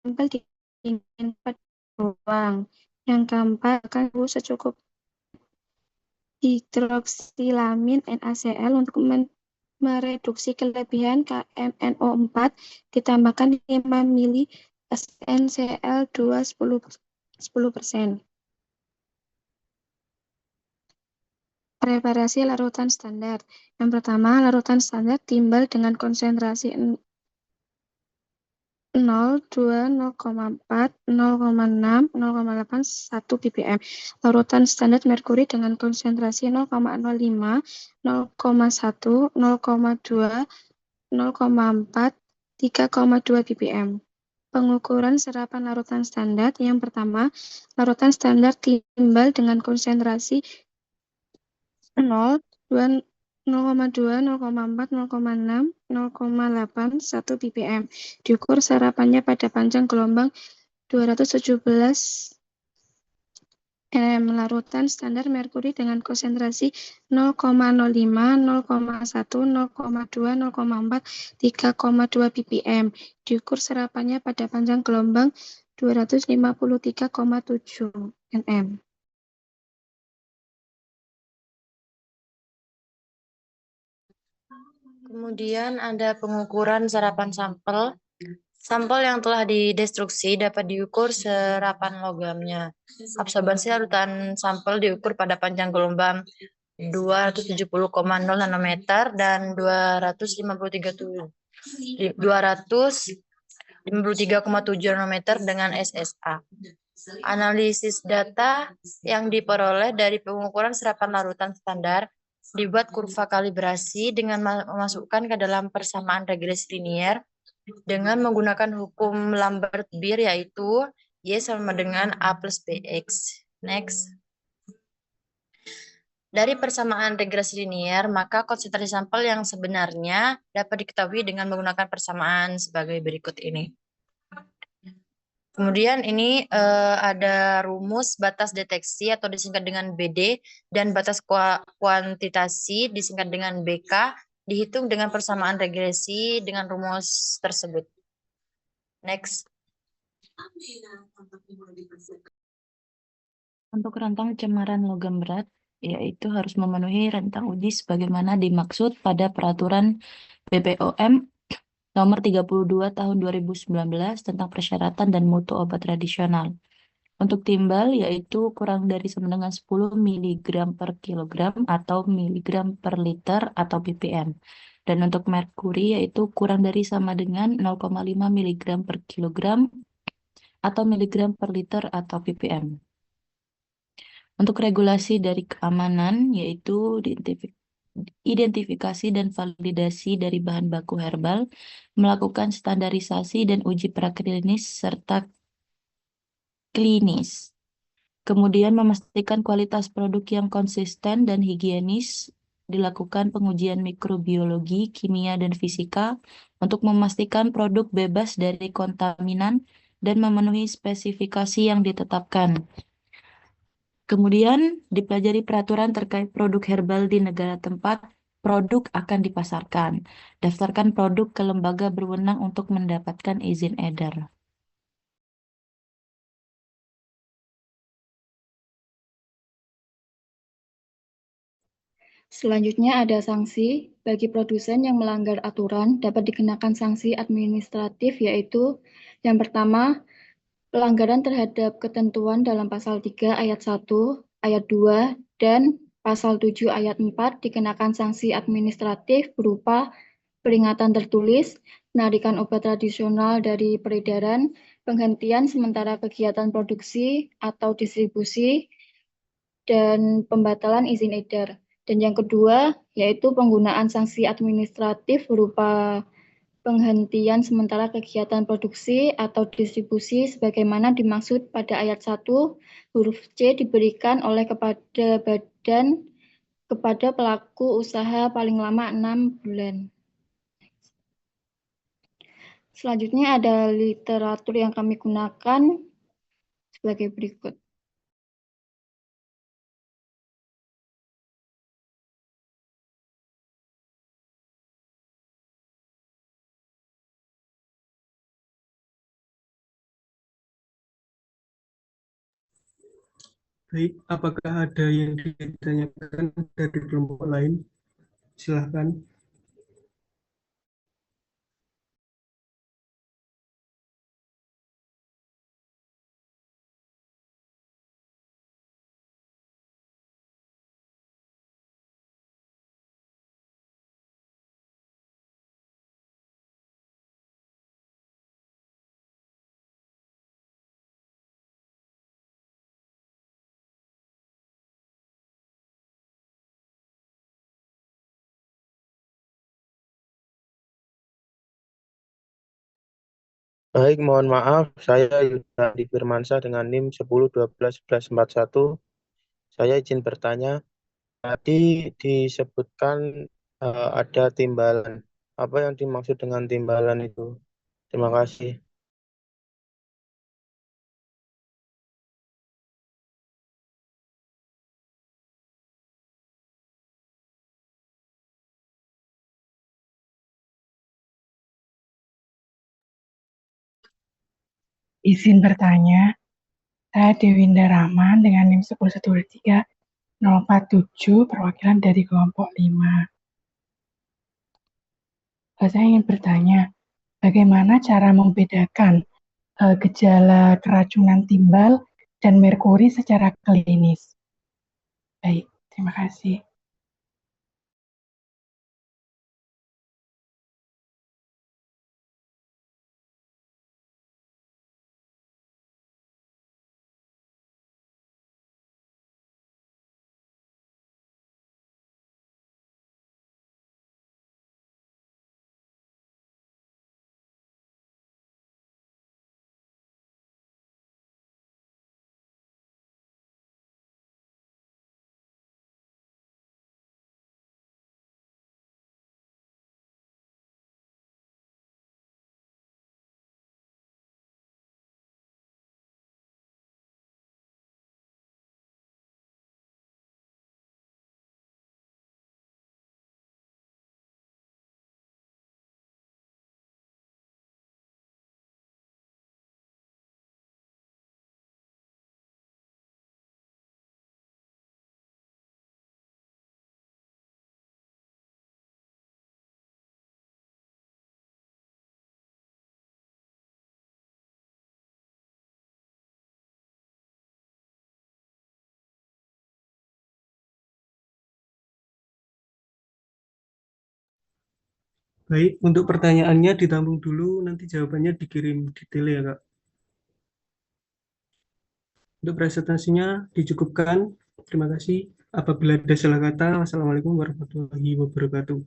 sampel didinginkan ruang. Yang keempat, akan secukup hidroksilamin NaCl untuk mereduksi kelebihan KMNO4, ditambahkan 5 mili SnCl2 10%. Preparasi larutan standar. Yang pertama, larutan standar timbal dengan konsentrasi 0, 2, 0,4, 0,6, 0,8, 1 ppm. Larutan standar merkuri dengan konsentrasi 0,05, 0,1, 0,2, 0,4, 3,2 ppm. Pengukuran serapan larutan standar. Yang pertama, larutan standar timbal dengan konsentrasi 0, 2, 0,2, 0,4, 0,6, 0,8, 1 ppm. Diukur serapannya pada panjang gelombang 217 larutan standar merkuri dengan konsentrasi 0,05, 0,1, 0,2, 0,4, 3,2 ppm. Diukur serapannya pada panjang gelombang 253,7 nm. Kemudian ada pengukuran serapan sampel. Sampel yang telah didestruksi dapat diukur serapan logamnya. Absorbansi larutan sampel diukur pada panjang gelombang 270,0 nanometer dan 253,7 nanometer dengan SSA. Analisis data yang diperoleh dari pengukuran serapan larutan standar dibuat kurva kalibrasi dengan memasukkan ke dalam persamaan regresi linier dengan menggunakan hukum Lambert-Beer, yaitu Y sama dengan A plus BX. Next. Dari persamaan regresi linier, maka konsentrasi sampel yang sebenarnya dapat diketahui dengan menggunakan persamaan sebagai berikut ini. Kemudian ini ada rumus batas deteksi atau disingkat dengan BD dan batas kuantitasi disingkat dengan BK dihitung dengan persamaan regresi dengan rumus tersebut. Next. Untuk rentang cemaran logam berat, yaitu harus memenuhi rentang uji sebagaimana dimaksud pada peraturan BPOM nomor 32 tahun 2019 tentang persyaratan dan mutu obat tradisional. Untuk timbal yaitu kurang dari sama dengan 10 mg per kilogram atau miligram per liter atau ppm. Dan untuk merkuri yaitu kurang dari sama dengan 0,5 mg per kilogram atau miligram per liter atau ppm. Untuk regulasi dari keamanan yaitu identifikasi dan validasi dari bahan baku herbal, melakukan standarisasi dan uji praklinis serta klinis. Kemudian memastikan kualitas produk yang konsisten dan higienis, dilakukan pengujian mikrobiologi, kimia, dan fisika untuk memastikan produk bebas dari kontaminan dan memenuhi spesifikasi yang ditetapkan. Kemudian dipelajari peraturan terkait produk herbal di negara tempat produk akan dipasarkan. Daftarkan produk ke lembaga berwenang untuk mendapatkan izin edar. Selanjutnya ada sanksi. Bagi produsen yang melanggar aturan dapat dikenakan sanksi administratif, yaitu yang pertama, pelanggaran terhadap ketentuan dalam pasal 3 ayat 1, ayat 2, dan pasal 7 ayat 4 dikenakan sanksi administratif berupa peringatan tertulis, penarikan obat tradisional dari peredaran, penghentian sementara kegiatan produksi atau distribusi, dan pembatalan izin edar. Dan yang kedua, yaitu penggunaan sanksi administratif berupa penghentian sementara kegiatan produksi atau distribusi sebagaimana dimaksud pada ayat 1 huruf C diberikan oleh kepada pelaku usaha paling lama 6 bulan. Selanjutnya ada literatur yang kami gunakan sebagai berikut. Baik, apakah ada yang ditanyakan dari kelompok lain? Silahkan. Baik, mohon maaf, saya Yuda Andi Firmansyah dengan NIM 10121141. Saya izin bertanya, tadi disebutkan ada timbalan. Apa yang dimaksud dengan timbalan itu? Terima kasih. Izin bertanya, saya Dewinda Rahman dengan NIM 10123-047 perwakilan dari kelompok 5. Saya ingin bertanya, bagaimana cara membedakan gejala keracunan timbal dan merkuri secara klinis? Baik, terima kasih. Baik, untuk pertanyaannya ditampung dulu, nanti jawabannya dikirim detail ya, Kak. Untuk presentasinya dicukupkan. Terima kasih. Apabila ada salah kata, wassalamualaikum warahmatullahi wabarakatuh.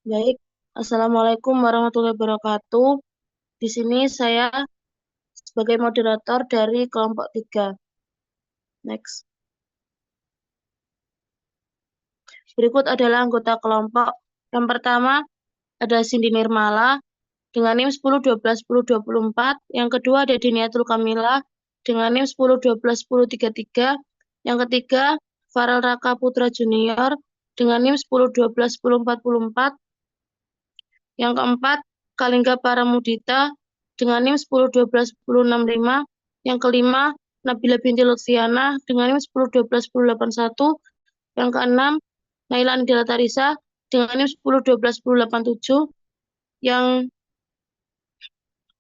Baik, Assalamualaikum warahmatullahi wabarakatuh. Di sini saya sebagai moderator dari kelompok 3. Next. Berikut adalah anggota kelompok. Yang pertama ada Cindy Nirmala dengan NIM 10121024. Yang kedua ada Diniatul Kamila dengan NIM 10121033. Yang ketiga Farel Raka Putra Junior dengan NIM 10121044. Yang keempat Kalingga Paramudita dengan NIM 10121065. Yang kelima Nabila binti Lutfiana dengan NIM 10121081. Yang keenam Naila Anidila Tarisa dengan NIM 10121087. Yang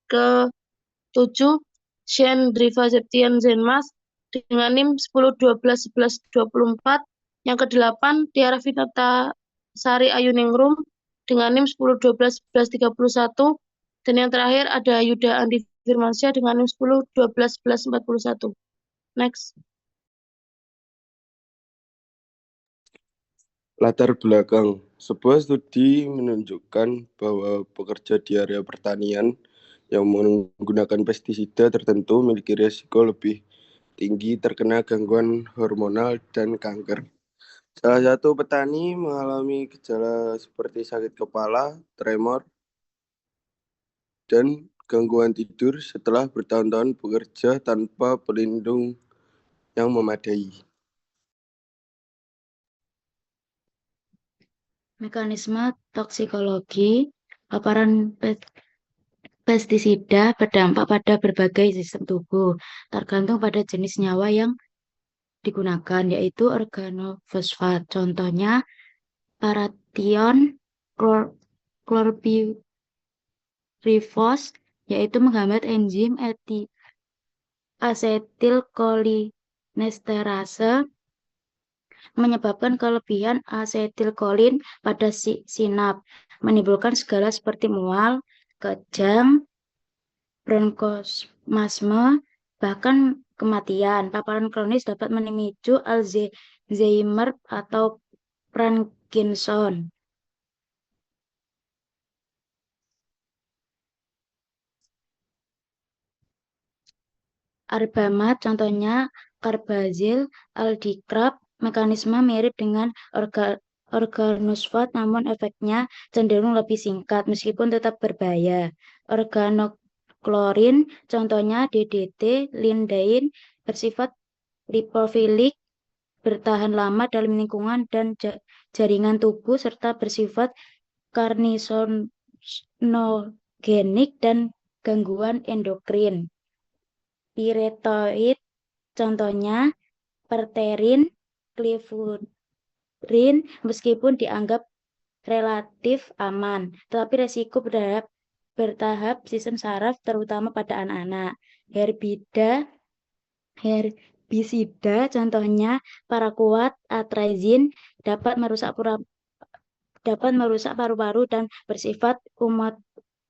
ke-7 Shen Driva Septian Zenmas dengan NIM 10121124. Yang ke-8 Tiara Vinata Sari Ayuningrum dengan NIM 10121131. Dan yang terakhir ada Yuda Andi Firmansyah dengan NIM 10121141. Next. Latar belakang. Sebuah studi menunjukkan bahwa pekerja di area pertanian yang menggunakan pestisida tertentu memiliki risiko lebih tinggi terkena gangguan hormonal dan kanker. Salah satu petani mengalami gejala seperti sakit kepala, tremor, dan gangguan tidur setelah bertahun-tahun bekerja tanpa pelindung yang memadai. Mekanisme toksikologi paparan pestisida berdampak pada berbagai sistem tubuh, tergantung pada jenis nyawa yang digunakan, yaitu organofosfat. Contohnya, paration chlorpyrifos, yaitu menghambat enzim asetilkolinesterase, menyebabkan kelebihan asetilkolin pada sinap, menimbulkan segala seperti mual, kejang, bronkospasme, bahkan kematian. Paparan kronis dapat memicu Alzheimer atau Parkinson. Arbamat, contohnya karbazil, aldikrab, mekanisme mirip dengan organofosfat, namun efeknya cenderung lebih singkat meskipun tetap berbahaya. Organoklorin, contohnya DDT, lindain, bersifat lipofilik, bertahan lama dalam lingkungan dan jaringan tubuh, serta bersifat karnisinogenik dan gangguan endokrin. Piretoid, contohnya perterin, clifurin, meskipun dianggap relatif aman, tetapi resiko bertahap sistem saraf, terutama pada anak-anak. Herbisida, contohnya paraquat, atrazin, dapat merusak paru-paru dan bersifat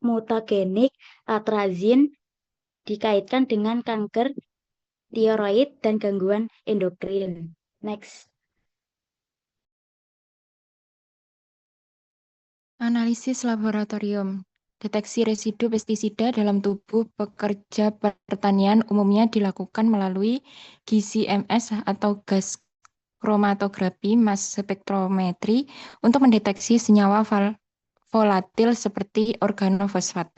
mutagenik. Atrazin dikaitkan dengan kanker tiroid dan gangguan endokrin. Next. Analisis laboratorium. Deteksi residu pestisida dalam tubuh pekerja pertanian umumnya dilakukan melalui GCMS atau gas kromatografi mass spektrometri untuk mendeteksi senyawa volatil seperti organofosfat.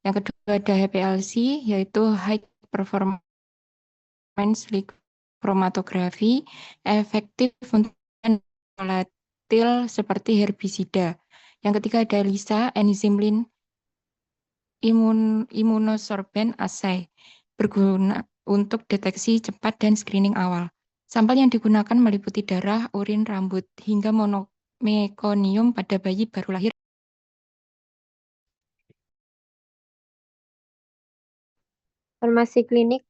Yang kedua ada HPLC, yaitu High Performance Chromatography, efektif untuk volatil seperti herbisida. Yang ketiga ada LISA, enzim immunosorbent assay, berguna untuk deteksi cepat dan screening awal. Sampel yang digunakan meliputi darah, urin, rambut, hingga mekonium pada bayi baru lahir. Informasi klinik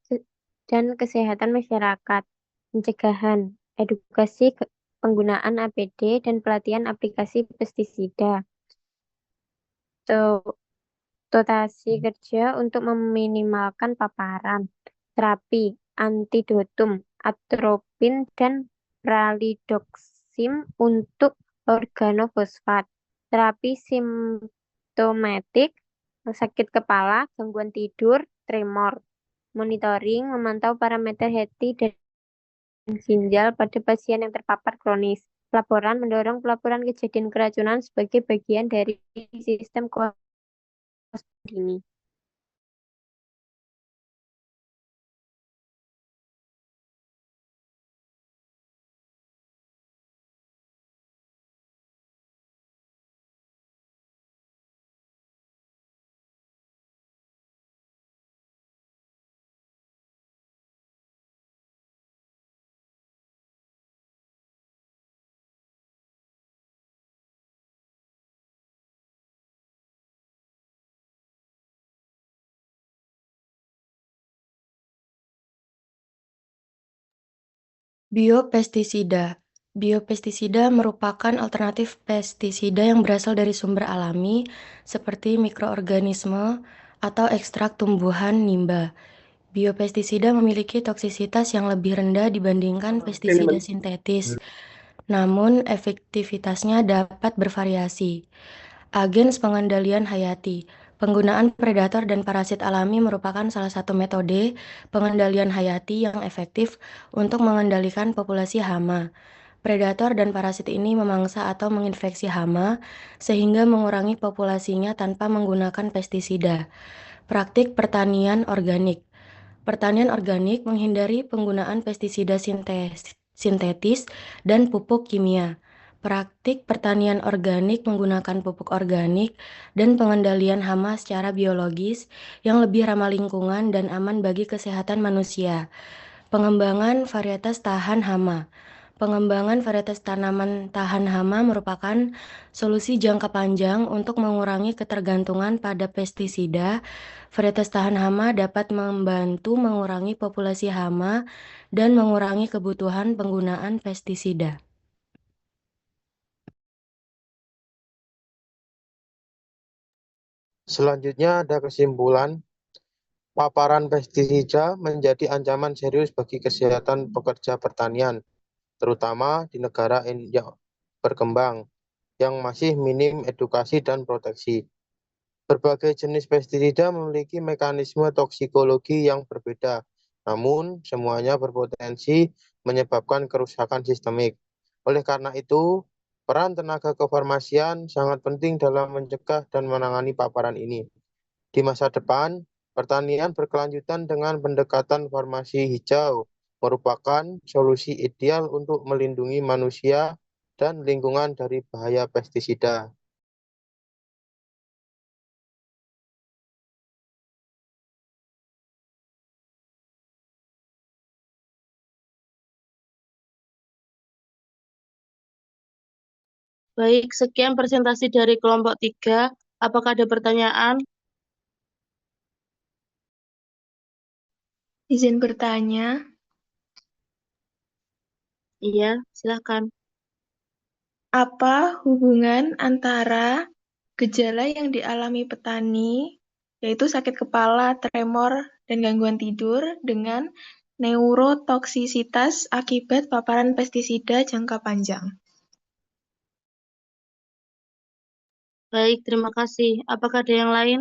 dan kesehatan masyarakat, pencegahan, edukasi penggunaan APD, dan pelatihan aplikasi pestisida. Dotasi kerja untuk meminimalkan paparan, terapi, antidotum, atropin, dan pralidoxim untuk organofosfat, terapi simptomatik, sakit kepala, gangguan tidur, tremor, monitoring, memantau parameter hati dan ginjal pada pasien yang terpapar kronis. Laporan mendorong pelaporan kejadian keracunan sebagai bagian dari sistem kewaspadaan dini. Biopestisida. Biopestisida merupakan alternatif pestisida yang berasal dari sumber alami seperti mikroorganisme atau ekstrak tumbuhan nimba. Biopestisida memiliki toksisitas yang lebih rendah dibandingkan pestisida sintetis, namun efektivitasnya dapat bervariasi. Agens pengendalian hayati. Penggunaan predator dan parasit alami merupakan salah satu metode pengendalian hayati yang efektif untuk mengendalikan populasi hama. Predator dan parasit ini memangsa atau menginfeksi hama sehingga mengurangi populasinya tanpa menggunakan pestisida. Praktik pertanian organik. Pertanian organik menghindari penggunaan pestisida sintetis dan pupuk kimia. Praktik pertanian organik menggunakan pupuk organik dan pengendalian hama secara biologis yang lebih ramah lingkungan dan aman bagi kesehatan manusia. Pengembangan varietas tahan hama. Pengembangan varietas tanaman tahan hama merupakan solusi jangka panjang untuk mengurangi ketergantungan pada pestisida. Varietas tahan hama dapat membantu mengurangi populasi hama dan mengurangi kebutuhan penggunaan pestisida. Selanjutnya ada kesimpulan, paparan pestisida menjadi ancaman serius bagi kesehatan pekerja pertanian, terutama di negara yang berkembang, yang masih minim edukasi dan proteksi. Berbagai jenis pestisida memiliki mekanisme toksikologi yang berbeda, namun semuanya berpotensi menyebabkan kerusakan sistemik. Oleh karena itu, peran tenaga kefarmasian sangat penting dalam mencegah dan menangani paparan ini. Di masa depan, pertanian berkelanjutan dengan pendekatan farmasi hijau merupakan solusi ideal untuk melindungi manusia dan lingkungan dari bahaya pestisida. Baik, sekian presentasi dari kelompok 3. Apakah ada pertanyaan? Izin bertanya, Iya, silakan. apa hubungan antara gejala yang dialami petani, yaitu sakit kepala, tremor, dan gangguan tidur, dengan neurotoksisitas akibat paparan pestisida jangka panjang? Baik, terima kasih. Apakah ada yang lain?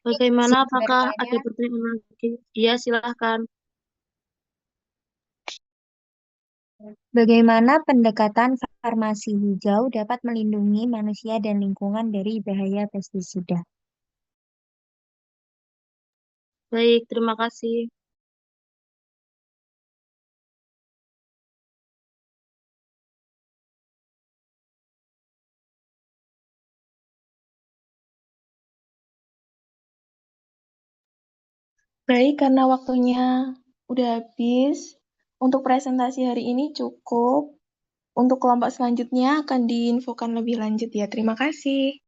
Bagaimana? Apakah ada pertanyaan lagi? Iya, silahkan. Bagaimana pendekatan farmasi hijau dapat melindungi manusia dan lingkungan dari bahaya pestisida? Baik, terima kasih. Baik, karena waktunya udah habis, untuk presentasi hari ini cukup. Untuk kelompok selanjutnya akan diinfokan lebih lanjut ya. Terima kasih.